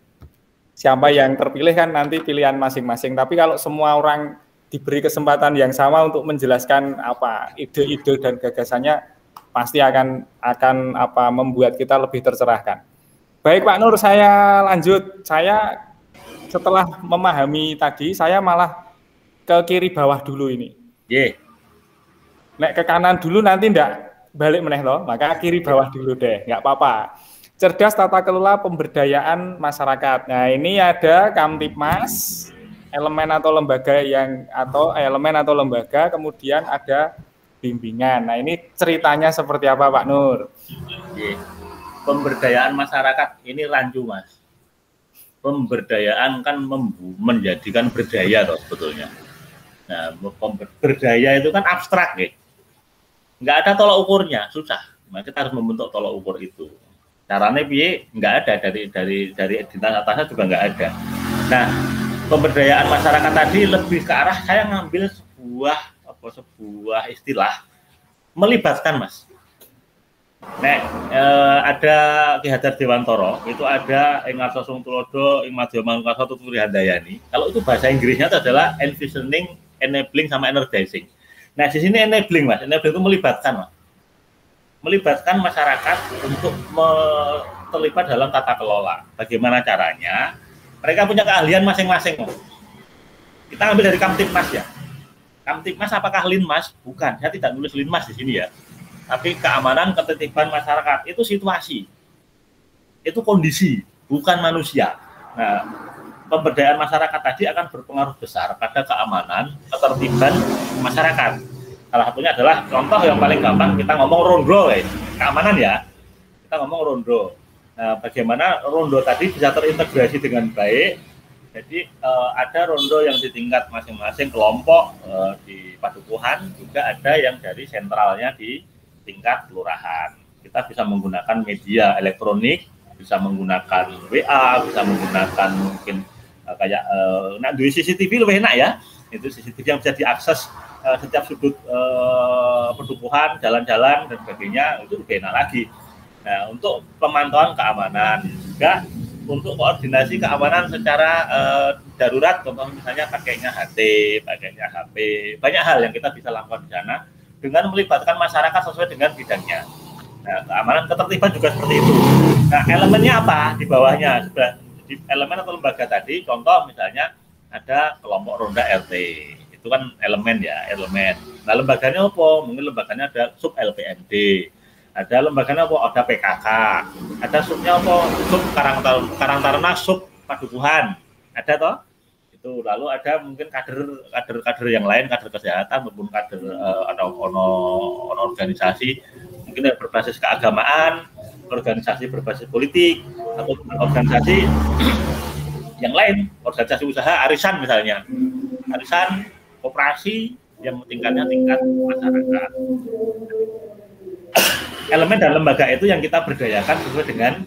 Siapa yang terpilih kan nanti pilihan masing-masing. Tapi kalau semua orang diberi kesempatan yang sama untuk menjelaskan apa ide-ide dan gagasannya pasti akan membuat kita lebih tercerahkan. Baik Pak Nur, saya lanjut. Saya setelah memahami tadi, saya malah ke kiri bawah dulu ini. Nek ke kanan dulu nanti ndak balik meneh loh, maka kiri bawah dulu deh, nggak apa-apa. Cerdas tata kelola pemberdayaan masyarakat. Nah ini ada Kamtibmas, elemen atau lembaga, kemudian ada bimbingan. Nah ini ceritanya seperti apa Pak Nur? Pemberdayaan masyarakat ini rancu, Mas. Pemberdayaan kan menjadikan berdaya toh sebetulnya. Nah, berdaya itu kan abstrak ya. Nggak ada tolak ukurnya, susah. Nah, kita harus membentuk tolak ukur itu. Caranya piye? Nggak ada dari identitas atasnya juga nggak ada. Nah, pemberdayaan masyarakat tadi lebih ke arah saya ngambil sebuah istilah melibatkan, Mas. Ada Ki Hadjar Dewantara, itu ada ing Arsa Sung Tulodo, ing Madya Manungkasa Tuturi Handayani. Kalau itu bahasa Inggrisnya itu adalah envisioning, enabling sama energizing. Nah, di sini enabling, Mas. Enabling itu melibatkan, Mas. Melibatkan masyarakat untuk terlibat dalam tata kelola. Bagaimana caranya? Mereka punya keahlian masing-masing, Mas. Kita ambil dari Kamtibmas ya. Kamtibmas apakah Linmas? Bukan, saya tidak nulis Linmas di sini ya. Tapi keamanan, ketertiban masyarakat itu situasi, itu kondisi, bukan manusia. Nah, pemberdayaan masyarakat tadi akan berpengaruh besar pada keamanan, ketertiban masyarakat. Salah satunya adalah contoh yang paling gampang kita ngomong rondo, keamanan ya. Kita ngomong rondo. Nah, bagaimana rondo tadi bisa terintegrasi dengan baik. Jadi ada rondo yang di tingkat masing-masing kelompok di Padukuhan, juga ada yang dari sentralnya di tingkat kelurahan. Kita bisa menggunakan media elektronik, bisa menggunakan WA, bisa menggunakan mungkin kayak duit CCTV lebih enak ya. Itu CCTV yang bisa diakses setiap sudut Padukuhan, jalan-jalan dan sebagainya, itu lebih enak lagi. Nah, untuk pemantauan keamanan juga untuk koordinasi keamanan secara darurat, contoh misalnya pakainya HT, pakainya HP, banyak hal yang kita bisa lakukan di sana dengan melibatkan masyarakat sesuai dengan bidangnya. Nah, keamanan ketertiban juga seperti itu. Nah, elemennya apa di bawahnya? Di elemen atau lembaga tadi, contoh misalnya ada kelompok ronda RT. Itu kan elemen ya, elemen. Nah, lembaganya apa? Mungkin lembaganya ada sub LPMD. Ada lembaganya apa? Ada PKK. Ada subnya apa? Sub Karang Taruna, sub Padukuhan. Ada toh? Itu lalu ada mungkin kader yang lain, kader kesehatan maupun kader atau organisasi mungkin yang berbasis keagamaan, organisasi berbasis politik atau organisasi yang lain, organisasi usaha arisan misalnya, arisan koperasi yang tingkat masyarakat. Elemen dan lembaga itu yang kita berdayakan sesuai dengan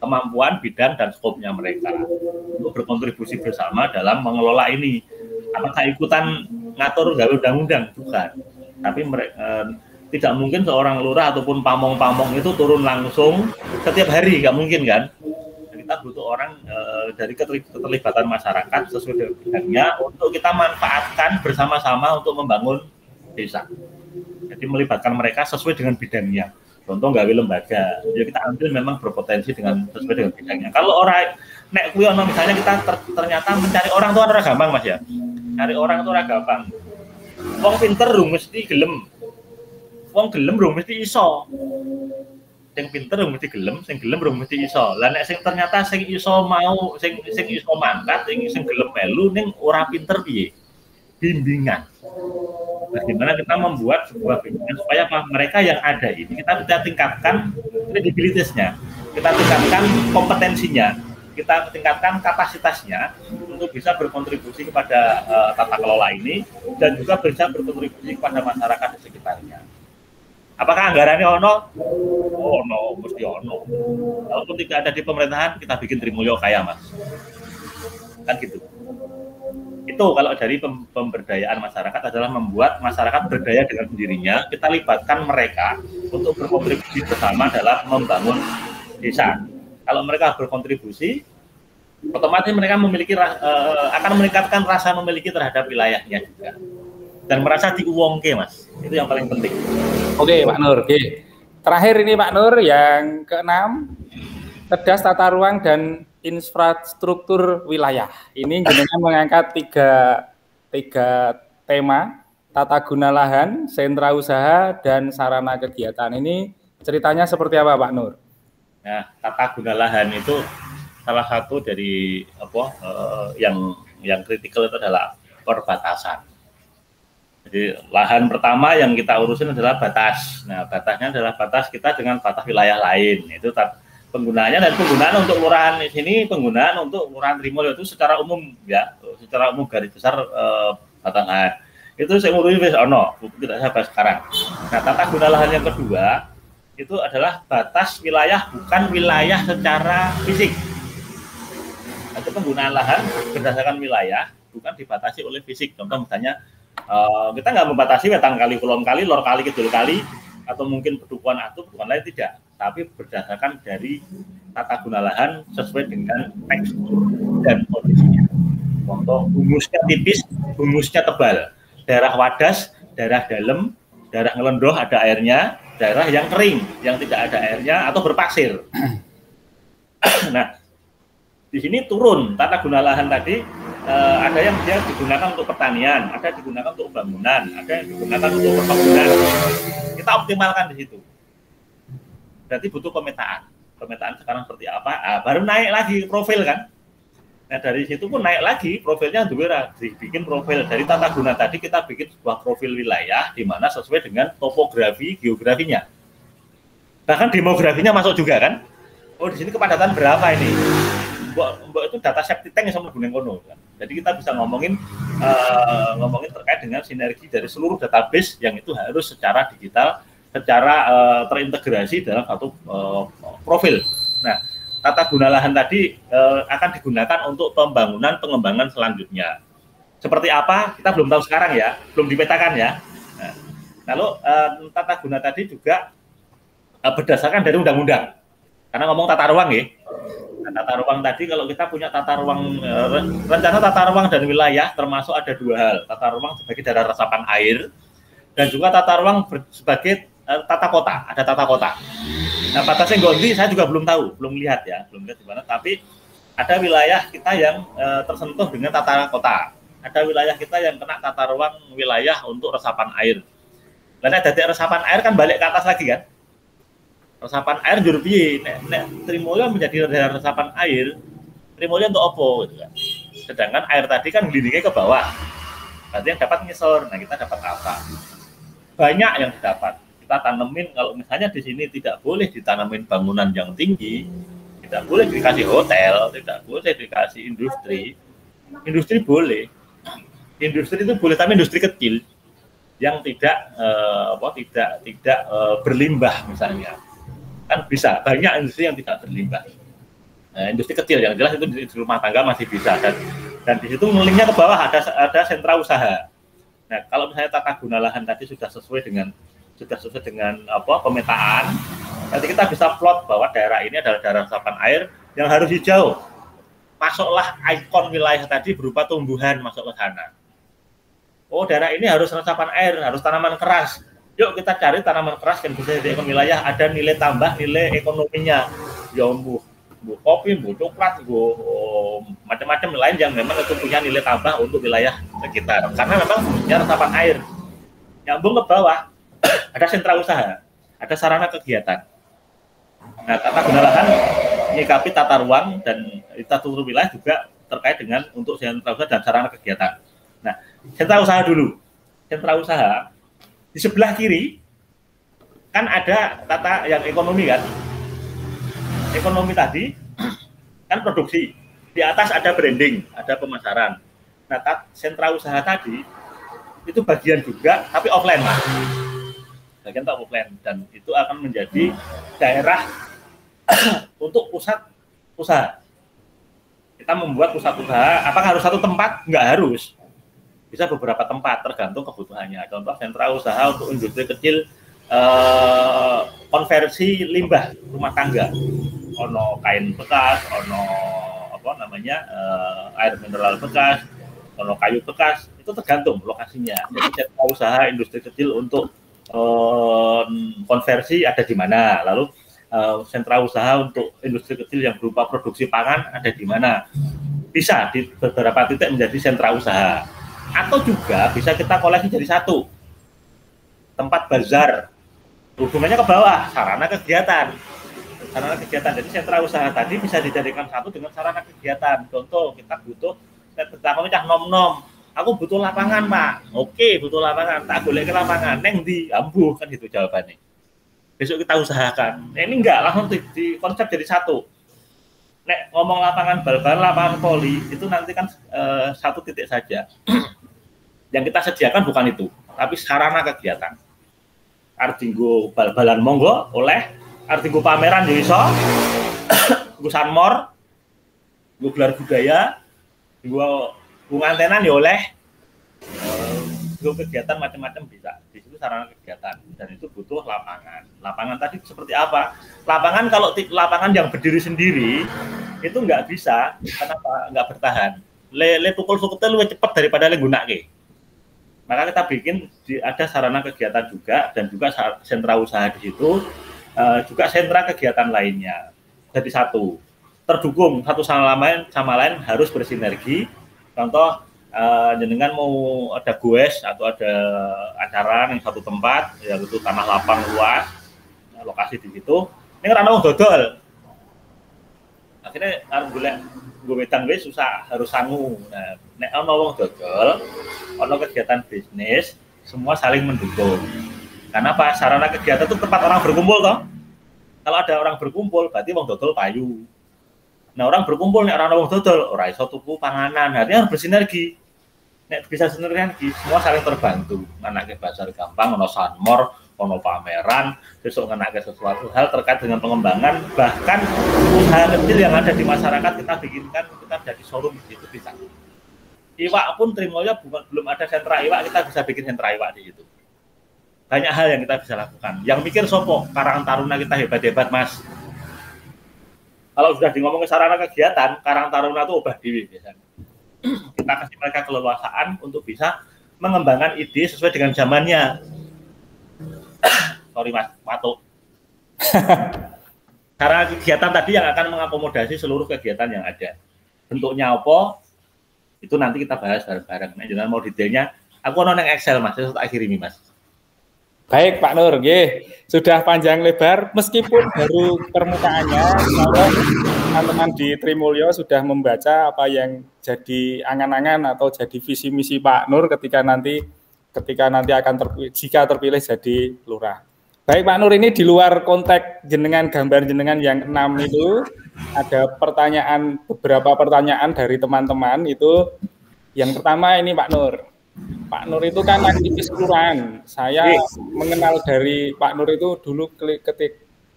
kemampuan bidang dan skopnya mereka untuk berkontribusi bersama dalam mengelola ini. Apakah ikutan ngatur gawe undang-undang? Bukan. Tapi tidak mungkin seorang lurah ataupun pamong-pamong itu turun langsung setiap hari, nggak mungkin kan? Kita butuh orang dari keterlibatan masyarakat sesuai dengan bidangnya untuk kita manfaatkan bersama-sama untuk membangun desa. Jadi melibatkan mereka sesuai dengan bidangnya. Contoh gawe lembaga, ya kita ambil memang berpotensi sesuai dengan bidangnya. Kalau orang nek kuwi ono misalnya kita ternyata mencari orang itu ora gampang Mas ya. Cari orang itu ora gampang. Wong pinter rung mesti gelem. Wong gelem rung mesti iso. Sing pinter rung mesti gelem, sing gelem rung mesti iso. Lah nek sing ternyata sing iso mau sing iso mangkat, sing gelem melu ning ora pinter piye? Bimbingan. Bagaimana kita membuat sebuah bimbingan supaya mereka yang ada ini kita tingkatkan kredibilitasnya, kita tingkatkan kompetensinya, kita tingkatkan kapasitasnya untuk bisa berkontribusi kepada tata kelola ini dan juga bisa berkontribusi kepada masyarakat di sekitarnya. Apakah anggarannya ono? Ono, mesti ono. Walaupun tidak ada di pemerintahan, kita bikin Trimulyo kaya Mas. Kan gitu. Itu kalau dari pemberdayaan masyarakat adalah membuat masyarakat berdaya dengan sendirinya, kita libatkan mereka untuk berkontribusi bersama dalam membangun desa. Kalau mereka berkontribusi, otomatis mereka akan meningkatkan rasa memiliki terhadap wilayahnya juga. Dan merasa diuwongke Mas, itu yang paling penting. Oke Pak Nur, oke. Terakhir ini Pak Nur, yang keenam, cerdas tata ruang dan infrastruktur wilayah. Ini jenengan mengangkat tiga tema, tata guna lahan, sentra usaha, dan sarana kegiatan. Ini ceritanya seperti apa Pak Nur? Nah, tata guna lahan itu salah satu dari yang kritikal itu adalah perbatasan. Jadi lahan pertama yang kita urusin adalah batas. Nah, batasnya adalah batas kita dengan batas wilayah lain. Itu penggunaannya dan penggunaan untuk kelurahan di sini, penggunaan untuk kelurahan Trimulyo itu secara umum ya, secara umum garis besar batangan. Itu saya ngurusin wis ono, tidak saya bahas sekarang. Nah, tata guna lahan yang kedua itu adalah batas wilayah, bukan wilayah secara fisik. Itu penggunaan lahan berdasarkan wilayah, bukan dibatasi oleh fisik. Contoh misalnya kita nggak membatasi wetang kali, kulon kali, lor kali, kidul kali, atau mungkin pedukuhan atau pedukuhan lain, tidak. Tapi berdasarkan dari tata guna lahan sesuai dengan tekstur dan kondisinya. Contoh, humusnya tipis, humusnya tebal. Daerah wadas, daerah dalam, daerah ngelendoh ada airnya, daerah yang kering, yang tidak ada airnya atau berpasir. Nah, di sini turun tata guna lahan tadi, ada yang dia digunakan untuk pertanian, ada digunakan untuk bangunan, ada yang digunakan untuk perkebunan. Kita optimalkan di situ. Berarti butuh pemetaan. Pemetaan sekarang seperti apa? Baru naik lagi profil kan. Nah, dari situ pun naik lagi profilnya juga dibikin profil dari tata guna tadi, kita bikin sebuah profil wilayah di mana sesuai dengan topografi, geografinya. Bahkan demografinya masuk juga kan. Oh, di sini kepadatan berapa ini? Mbok itu data septic tank yang sama gunung kono kan. Jadi kita bisa ngomongin terkait dengan sinergi dari seluruh database yang itu harus secara digital, secara terintegrasi dalam satu profil. Nah, tata guna lahan tadi akan digunakan untuk pengembangan selanjutnya. Seperti apa? Kita belum tahu sekarang ya, belum dipetakan ya. Nah, lalu tata guna tadi juga berdasarkan dari undang-undang. Karena ngomong tata ruang ya. Nah, tata ruang tadi kalau kita punya tata ruang, rencana tata ruang dan wilayah termasuk ada dua hal. Tata ruang sebagai daerah resapan air dan juga tata ruang sebagai tata kota, ada tata kota. Nah, batasnya Gondi saya juga belum tahu, belum lihat ya, belum lihat di mana. Tapi ada wilayah kita yang tersentuh dengan tata kota, ada wilayah kita yang kena tata ruang wilayah untuk resapan air. Karena dari resapan air kan balik ke atas lagi kan, resapan air juru piye, nek Trimulya menjadi daerah resapan air, Trimulya untuk opo gitu kan. Sedangkan air tadi kan glidingnya ke bawah, berarti yang dapat ngisor. Nah kita dapat apa? Banyak yang didapat. Kita tanemin, kalau misalnya di sini tidak boleh ditanamin bangunan yang tinggi, tidak boleh dikasih hotel, tidak boleh dikasih industri. Industri boleh, industri itu boleh, tapi industri kecil yang tidak berlimbah misalnya, kan bisa. Banyak industri yang tidak berlimbah. Industri kecil yang jelas itu di rumah tangga masih bisa, dan di situ linknya ke bawah ada sentra usaha. Nah kalau misalnya tata guna lahan tadi sudah sesuai dengan pemetaan, nanti kita bisa plot bahwa daerah ini adalah daerah resapan air yang harus hijau. Masuklah ikon wilayah tadi berupa tumbuhan masuk ke sana. Oh daerah ini harus resapan air, harus tanaman keras. Yuk kita cari tanaman keras yang bisa di ikon wilayah, ada nilai tambah, nilai ekonominya. Ya bu kopi, bu coklat, bu macam-macam lain yang memang itu punya nilai tambah untuk wilayah sekitar. Karena memang punya resapan air. Nyambung ke bawah, ada sentra usaha, ada sarana kegiatan. Nah, tata guna lahan menyikapi tata ruang dan tata wilayah juga terkait dengan untuk sentra usaha dan sarana kegiatan. Nah, sentra usaha dulu. Sentra usaha di sebelah kiri kan ada tata yang ekonomi kan. Ekonomi tadi kan produksi. Di atas ada branding, ada pemasaran. Nah, sentra usaha tadi itu bagian juga tapi offline, Mas. Bagian tak offline, dan itu akan menjadi daerah untuk pusat usaha. Kita membuat pusat usaha, apakah harus satu tempat? Enggak harus. Bisa beberapa tempat, tergantung kebutuhannya. Contoh sentra usaha untuk industri kecil, konversi limbah rumah tangga. Ono kain bekas, ono air mineral bekas, ono kayu bekas, itu tergantung lokasinya. Jadi sentra usaha industri kecil untuk konversi ada di mana, lalu sentra usaha untuk industri kecil yang berupa produksi pangan ada di mana. Bisa di beberapa titik menjadi sentra usaha, atau juga bisa kita koleksi jadi satu tempat bazar, hubungannya ke bawah, sarana kegiatan. Jadi sentra usaha tadi bisa dijadikan satu dengan sarana kegiatan. Contoh kita butuh, kita nom-nom, aku butuh lapangan, Pak. Oke, butuh lapangan. Tak boleh ke lapangan. Neng di ambuh, kan gitu jawabannya. Besok kita usahakan. Nah, ini enggak, langsung di konsep jadi satu. Nek ngomong lapangan bal-bal, lapangan voli, itu nanti kan satu titik saja. Yang kita sediakan bukan itu, tapi sarana kegiatan. Artinggo bal-balan monggo, oleh. Artinggo pameran di iso. Gue sanmor. Gue gelar budaya. Gue ngantenan ya oleh. Kegiatan macam-macam bisa. Di situ sarana kegiatan, dan itu butuh lapangan. Lapangan tadi seperti apa? Lapangan, kalau lapangan yang berdiri sendiri itu nggak bisa. Kenapa? Nggak bertahan. Le pukul sukete lebih cepat daripada le gunake. Maka kita bikin ada sarana kegiatan juga, dan juga sentra usaha di situ, juga sentra kegiatan lainnya. Jadi satu, terdukung satu sama lain harus bersinergi. Contoh, jenengan mau ada goes atau ada acara yang satu tempat, yaitu tanah lapang luas, lokasi di situ. Ini kan orang dodol. Akhirnya gue wedang wis susah, harus sangu. Nah, nek ana wong dodol, ana kegiatan bisnis, semua saling mendukung. Karena apa? Sarana kegiatan itu tempat orang berkumpul toh. Kalau ada orang berkumpul, berarti wong dodol payu. Nah, orang berkumpul, nek orang wong dodol, ora iso tuku panganan. Nah, ini harus bersinergi. Nek bisa sinergi, semua saling terbantu. Nganake bazar gampang, ono sanmor, ono pameran, besok nganake sesuatu hal terkait dengan pengembangan, bahkan usaha kecil yang ada di masyarakat kita bikinkan, kita jadi showroom di situ bisa. Iwak pun Trimulya belum ada sentra iwak, kita bisa bikin sentra iwak di situ. Banyak hal yang kita bisa lakukan. Yang mikir sopo, Karang Taruna kita hebat-hebat, Mas. Kalau sudah ngomongin sarana kegiatan, Karang Taruna itu obah dewi biasanya. Kita kasih mereka keleluasaan untuk bisa mengembangkan ide sesuai dengan zamannya. Sorry Mas, matuk. Sarana kegiatan tadi yang akan mengakomodasi seluruh kegiatan yang ada. bentuknya apa, itu nanti kita bahas bareng-bareng. Nah, jangan mau detailnya, aku nonton Excel Mas, saya tak kirimi Mas. Baik Pak Nur, sudah panjang lebar, meskipun baru permukaannya, kalau teman-teman di Trimulyo sudah membaca apa yang jadi angan-angan atau jadi visi misi Pak Nur ketika nanti akan jika terpilih jadi lurah. Baik Pak Nur, ini di luar konteks jenengan, gambar jenengan yang 6 itu, ada beberapa pertanyaan dari teman-teman itu. Yang pertama ini Pak Nur. Pak Nur itu kan aktivis kelurahan. Saya mengenal dari Pak Nur itu dulu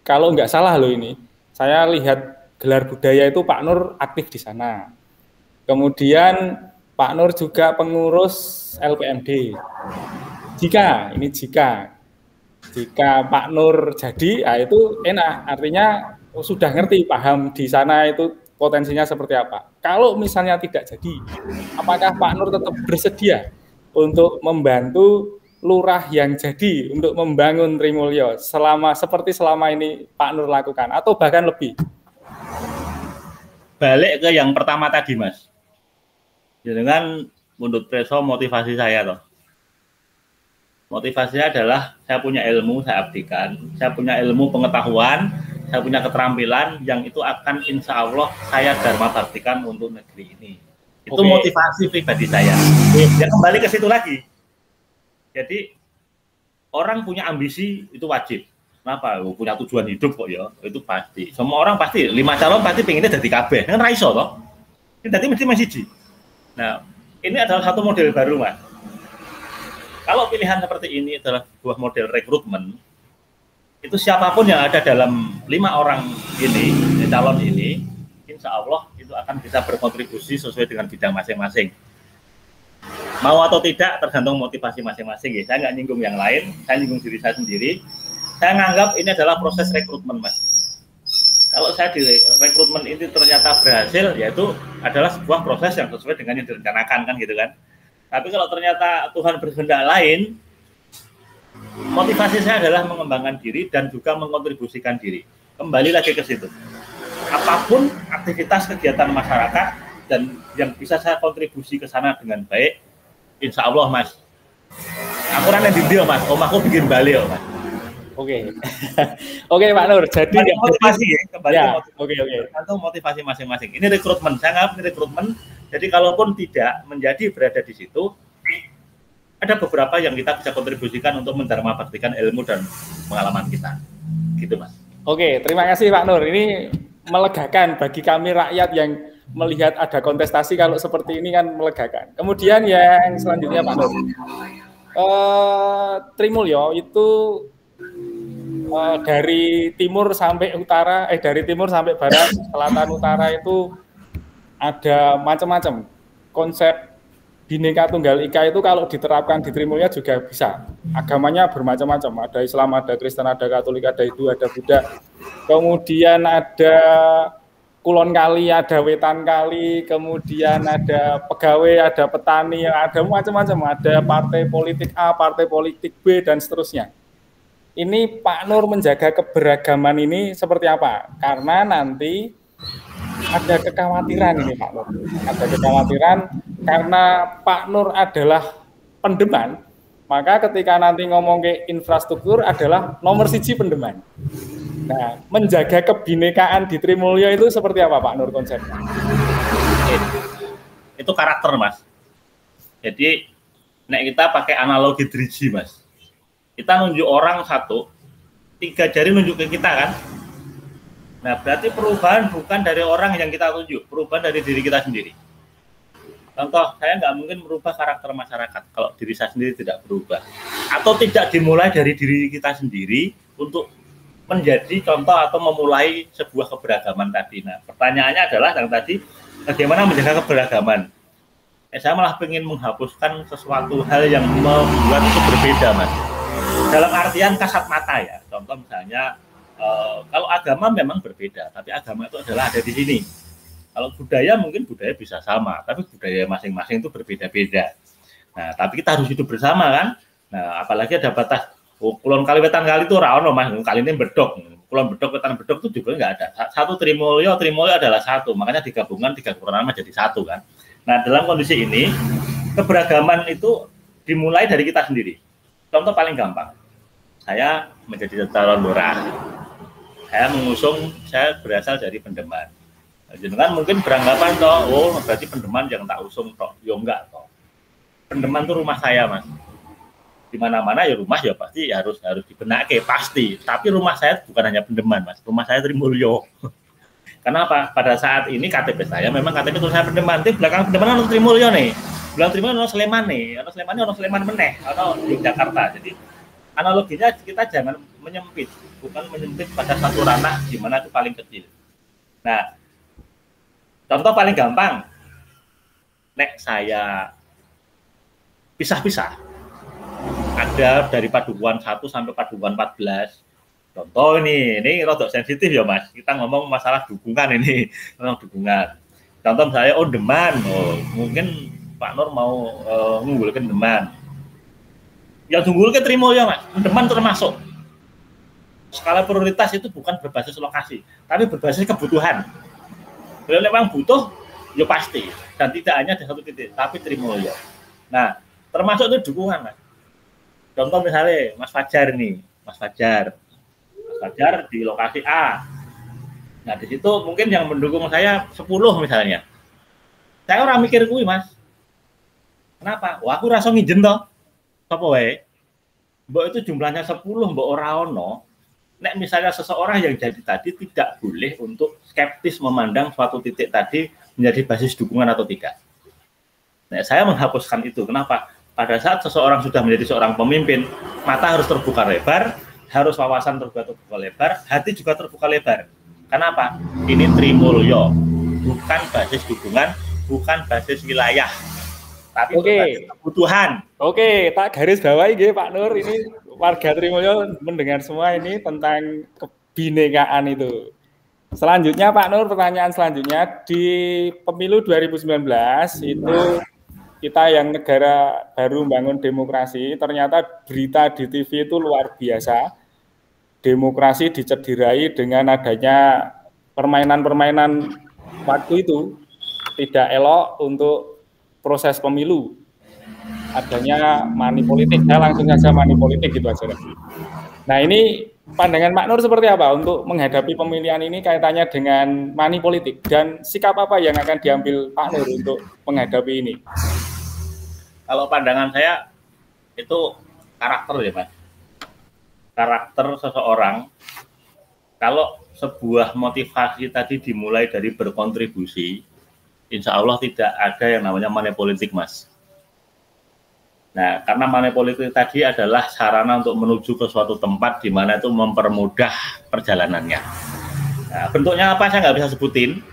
kalau nggak salah loh ini. Saya lihat gelar budaya itu Pak Nur aktif di sana. Kemudian Pak Nur juga pengurus LPMD. Jika Pak Nur jadi, itu enak. Artinya sudah ngerti, paham di sana itu potensinya seperti apa. Kalau misalnya tidak jadi, apakah Pak Nur tetap bersedia untuk membantu lurah yang jadi untuk membangun Trimulyo seperti selama ini Pak Nur lakukan atau bahkan lebih? Balik ke yang pertama tadi Mas. Dengan menurut Preso motivasi saya toh. Motivasinya adalah saya punya ilmu, saya abdikan, saya punya ilmu pengetahuan, saya punya keterampilan yang itu akan insya Allah saya dharma baktikan untuk negeri ini. Itu motivasi pribadi saya. Ya kembali ke situ lagi. Jadi orang punya ambisi itu wajib. Kenapa? Punya tujuan hidup kok ya. Itu pasti. Semua orang pasti 5 calon pasti pengennya jadi kabeh. Kan raiso toh. Ini tadi mesti masih siji. Nah, ini adalah satu model baru Mas. Kalau pilihan seperti ini adalah sebuah model rekrutmen, itu siapapun yang ada dalam 5 orang ini, calon ini, insya Allah itu akan bisa berkontribusi sesuai dengan bidang masing-masing. Mau atau tidak tergantung motivasi masing-masing ya. Saya nggak nyinggung yang lain, saya nyinggung diri saya sendiri. Saya menganggap ini adalah proses rekrutmen Mas. Kalau saya di rekrutmen ini ternyata berhasil, yaitu adalah sebuah proses yang sesuai dengan yang direncanakan kan gitu kan. Tapi kalau ternyata Tuhan berkehendak lain, motivasi saya adalah mengembangkan diri dan juga mengkontribusikan diri. Kembali lagi ke situ. Apapun aktivitas kegiatan masyarakat dan yang bisa saya kontribusi ke sana dengan baik, insya Allah Mas. Aku yang di video Mas, omahku bikin balik Mas. Oke, Pak Nur. Jadi motivasi ya, kembali ya, tergantung motivasi masing-masing. Ini rekrutmen, saya anggap ini rekrutmen. Jadi kalaupun tidak menjadi berada di situ, ada beberapa yang kita bisa kontribusikan untuk mendharma baktikan ilmu dan pengalaman kita. Gitu Mas. Oke, terima kasih Pak Nur. Ini melegakan bagi kami rakyat yang melihat ada kontestasi kalau seperti ini kan melegakan. Kemudian yang selanjutnya Pak Nur, Trimulyo itu dari timur sampai utara, dari timur sampai barat, selatan, utara itu ada macam-macam konsep Bhinneka Tunggal Ika itu kalau diterapkan di Trimulyo juga bisa. Agamanya bermacam-macam, ada Islam, ada Kristen, ada Katolik, ada Hindu, ada Buddha. Kemudian ada Kulon Kali, ada Wetan Kali, kemudian ada pegawai, ada petani, ada macam-macam, ada partai politik A, partai politik B, dan seterusnya. Ini Pak Nur menjaga keberagaman ini seperti apa? Karena nanti ada kekhawatiran ini Pak Nur. Ada kekhawatiran karena Pak Nur adalah pendeman, maka ketika nanti ngomong ke infrastruktur adalah nomor 1 pendeman. Nah, menjaga kebinekaan di Trimulyo itu seperti apa Pak Nur konsepnya? Itu karakter Mas. Jadi kita pakai analogi driji Mas. Kita nunjuk orang satu, 3 jari nunjuk ke kita kan. Nah berarti perubahan bukan dari orang yang kita tunjuk, perubahan dari diri kita sendiri. Contoh, saya nggak mungkin merubah karakter masyarakat kalau diri saya sendiri tidak berubah. Atau tidak dimulai dari diri kita sendiri untuk menjadi contoh atau memulai sebuah keberagaman tadi. Nah pertanyaannya adalah yang tadi, bagaimana menjaga keberagaman? Saya malah ingin menghapuskan sesuatu hal yang membuat itu berbeda Mas. Dalam artian kasat mata ya, contoh misalnya kalau agama memang berbeda, tapi agama itu adalah ada di sini. Kalau budaya mungkin budaya bisa sama, tapi budaya masing-masing itu berbeda-beda. Nah, tapi kita harus hidup bersama kan. Nah, apalagi ada batas Kulon Kali Wetan Kali itu ra ono Mas, kali ini bedok. Kulon Bedok, Wetan Bedok itu juga nggak ada. Satu Trimulyo adalah satu, makanya digabungkan 3 kelurahan menjadi satu kan. Nah, dalam kondisi ini keberagaman itu dimulai dari kita sendiri. Contoh paling gampang, saya menjadi calon lurah, saya berasal dari Pendeman. Jangan mungkin beranggapan toh, oh berarti Pendeman yang tak usung toh, yo enggak toh. Pendeman itu rumah saya mas. Di mana-mana ya rumah ya pasti harus dibenake pasti. Tapi rumah saya bukan hanya Pendeman mas, rumah saya Trimulyo. Kenapa? Pada saat ini KTP saya memang KTP tulisannya Pendeman, tapi belakang Pendeman ada Trimulyo nih. Belakang Trimulyo ada Sleman nih, ada Sleman meneh, atau di Jakarta. Jadi analoginya kita jangan menyempit, bukan menyempit pada satu ranah di mana itu paling kecil. Nah, contoh paling gampang, nek saya pisah-pisah, ada dari Padukuhan 1 sampai Padukuhan 14. Contoh ini rodok sensitif ya mas, kita ngomong masalah dukungan ini, memang dukungan. Contoh misalnya, oh Deman, mungkin Pak Nur mau ngunggulkan Deman. Yang unggulkan Trimulyo mas, Deman termasuk. Skala prioritas itu bukan berbasis lokasi, tapi berbasis kebutuhan. Kalau memang butuh, ya pasti. Dan tidak hanya di satu titik, tapi Trimulyo. Nah, termasuk itu dukungan mas. Contoh misalnya Mas Fajar nih, Mas Fajar di lokasi A. Nah di situ mungkin yang mendukung saya 10 misalnya. Saya orang mikir kuwi mas. Kenapa? Wah aku rasa ngijen toh. Sapa wae? Mbok itu jumlahnya 10, mbok ora ono. Nek misalnya seseorang yang jadi tadi tidak boleh untuk skeptis memandang suatu titik tadi menjadi basis dukungan atau tidak. Nah, saya menghapuskan itu. Kenapa? Pada saat seseorang sudah menjadi seorang pemimpin, mata harus terbuka lebar, harus wawasan terbuka lebar, hati juga terbuka lebar. Kenapa? Ini Trimulyo, bukan basis dukungan, bukan basis wilayah, tapi basis kebutuhan. Oke, tak garis bawahi nggih Pak Nur, ini warga Trimulyo mendengar semua ini tentang kebinekaan itu. Selanjutnya Pak Nur, pertanyaan selanjutnya, di pemilu 2019 itu kita yang negara baru membangun demokrasi, ternyata berita di TV itu luar biasa. Demokrasi dicederai dengan adanya permainan-permainan waktu itu tidak elok untuk proses pemilu. Adanya money politik, saya langsung saja money politik gitu aja. Nah ini pandangan Pak Nur seperti apa untuk menghadapi pemilihan ini kaitannya dengan money politik dan sikap apa yang akan diambil Pak Nur untuk menghadapi ini? Kalau pandangan saya itu karakter ya Mas. Karakter seseorang, kalau sebuah motivasi tadi dimulai dari berkontribusi, insya Allah tidak ada yang namanya money politik Mas. Nah, karena money politik tadi adalah sarana untuk menuju ke suatu tempat di mana itu mempermudah perjalanannya. Nah, bentuknya apa saya nggak bisa sebutin,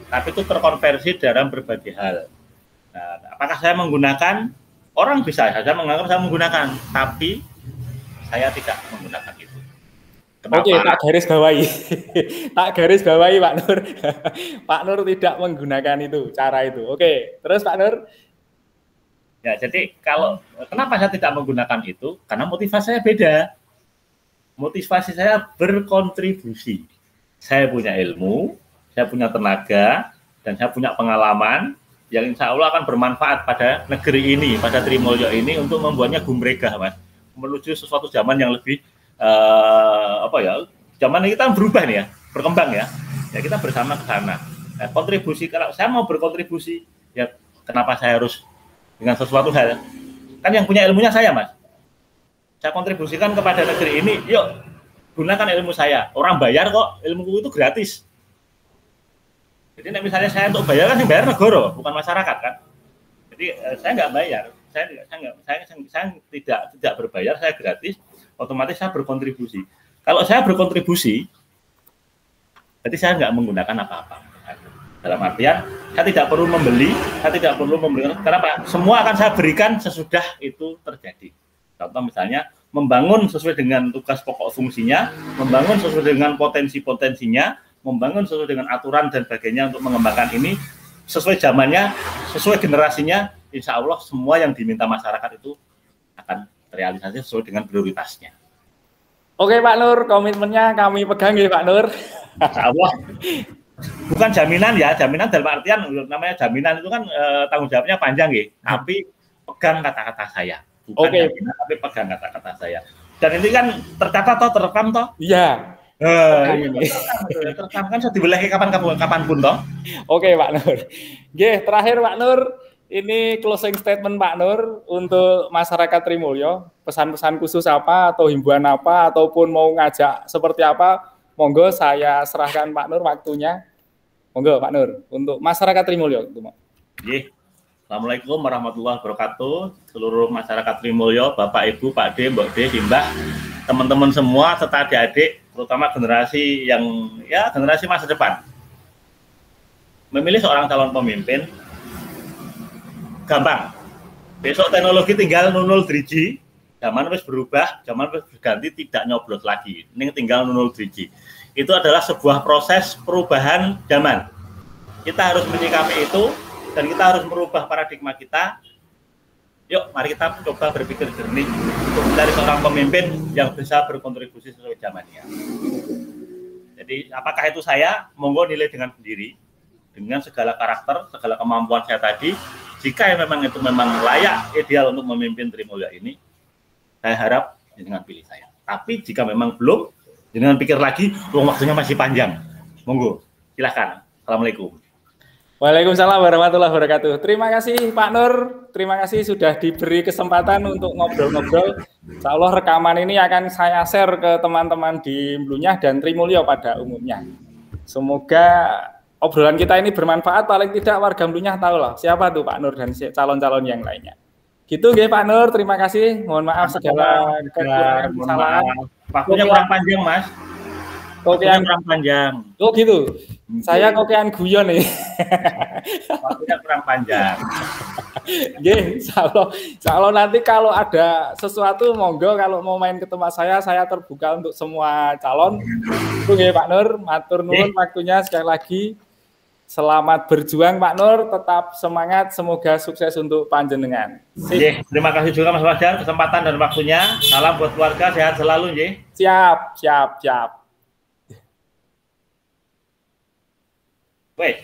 tapi itu terkonversi dalam berbagai hal. Nah, apakah saya menggunakan? Orang bisa saja menganggap saya menggunakan, tapi saya tidak menggunakan itu. Kenapa? Oke, tak garis bawahi. Tak garis bawahi Pak Nur. Pak Nur tidak menggunakan itu, cara itu. Oke, terus Pak Nur? Ya, jadi kenapa saya tidak menggunakan itu? Karena motivasi saya beda. Motivasi saya berkontribusi. Saya punya ilmu, saya punya tenaga, dan saya punya pengalaman yang insya Allah akan bermanfaat pada negeri ini, pada Trimulyo ini untuk membuatnya gumregah, Mas, menuju sesuatu zaman yang lebih zaman ini kita berubah nih ya, berkembang ya kita bersama ke sana. Nah, kontribusi, kalau saya mau berkontribusi, ya kenapa saya harus dengan sesuatu hal? Kan yang punya ilmunya saya, Mas. Saya kontribusikan kepada negeri ini, yuk gunakan ilmu saya. Orang bayar kok, ilmuku itu gratis. Jadi misalnya saya untuk bayar kan yang bayar negara, bukan masyarakat kan. Jadi saya nggak bayar, saya tidak berbayar, saya gratis, otomatis saya berkontribusi. Kalau saya berkontribusi, berarti saya nggak menggunakan apa-apa. Dalam artian saya tidak perlu membeli, saya tidak perlu memberikan. Kenapa? Semua akan saya berikan sesudah itu terjadi. Contoh misalnya membangun sesuai dengan tugas pokok fungsinya, membangun sesuai dengan potensi-potensinya, membangun sesuai dengan aturan dan sebagainya untuk mengembangkan ini sesuai zamannya, sesuai generasinya. Insya Allah semua yang diminta masyarakat itu akan terrealisasi sesuai dengan prioritasnya. Oke Pak Nur, komitmennya kami pegang ya Pak Nur. Allah. Bukan jaminan ya, jaminan dalam artian namanya jaminan itu kan tanggung jawabnya panjang ya. Tapi pegang kata-kata saya. Bukan jaminan, tapi pegang kata-kata saya. Dan ini kan tercatat toh, terekam toh? Iya. Ini terekam kan bisa dibeleh kapanpun toh. Oke Pak Nur. Oke, terakhir Pak Nur, ini closing statement Pak Nur untuk masyarakat Trimulyo. Pesan-pesan khusus apa atau himbauan apa ataupun mau ngajak seperti apa? Monggo saya serahkan Pak Nur waktunya. Monggo Pak Nur untuk masyarakat Trimulyo. Assalamualaikum warahmatullahi wabarakatuh. Seluruh masyarakat Trimulyo, Bapak Ibu, Pak D, Mbak D, Simbah, teman-teman semua serta adik-adik, terutama generasi yang ya generasi masa depan. Memilih seorang calon pemimpin gampang. Besok teknologi tinggal 00 3G. Zaman harus berubah, zaman harus berganti, tidak nyoblos lagi. Ini tinggal 00 3G. Itu adalah sebuah proses perubahan zaman. Kita harus menyikapi itu dan kita harus merubah paradigma kita. Yuk, mari kita coba berpikir jernih untuk mencari seorang pemimpin yang bisa berkontribusi sesuai zamannya. Jadi, apakah itu saya? Monggo nilai dengan sendiri, dengan segala karakter, segala kemampuan saya tadi. Jika memang itu memang layak, ideal untuk memimpin Trimulyo ini, saya harap dengan pilih saya. Tapi jika memang belum, jangan pikir lagi, waktunya masih panjang. Monggo, silahkan. Assalamualaikum. Waalaikumsalam warahmatullahi wabarakatuh. Terima kasih Pak Nur, terima kasih sudah diberi kesempatan untuk ngobrol-ngobrol. Insya Allah rekaman ini akan saya share ke teman-teman di Mlunyah dan Trimulyo pada umumnya. Semoga obrolan kita ini bermanfaat, paling tidak warga Mlunyah tahu lah siapa tuh Pak Nur dan calon-calon yang lainnya. Gitu nggih Pak Nur, terima kasih. Mohon maaf segala kekurangan kesalahan. Waktunya kurang panjang, Mas. Kokean kurang panjang. Oh gitu. Saya kokean guyon nih. Waktunya kurang panjang. Nggih, insyaallah nanti kalau ada sesuatu monggo kalau mau main ke tempat saya terbuka untuk semua calon. Itu nggih Pak Nur, matur nuwun waktunya sekali lagi. Selamat berjuang Pak Nur, tetap semangat, semoga sukses untuk panjenengan. Terima kasih juga Mas Fajar kesempatan dan waktunya. Salam buat keluarga, sehat selalu nggih. Siap. Wait.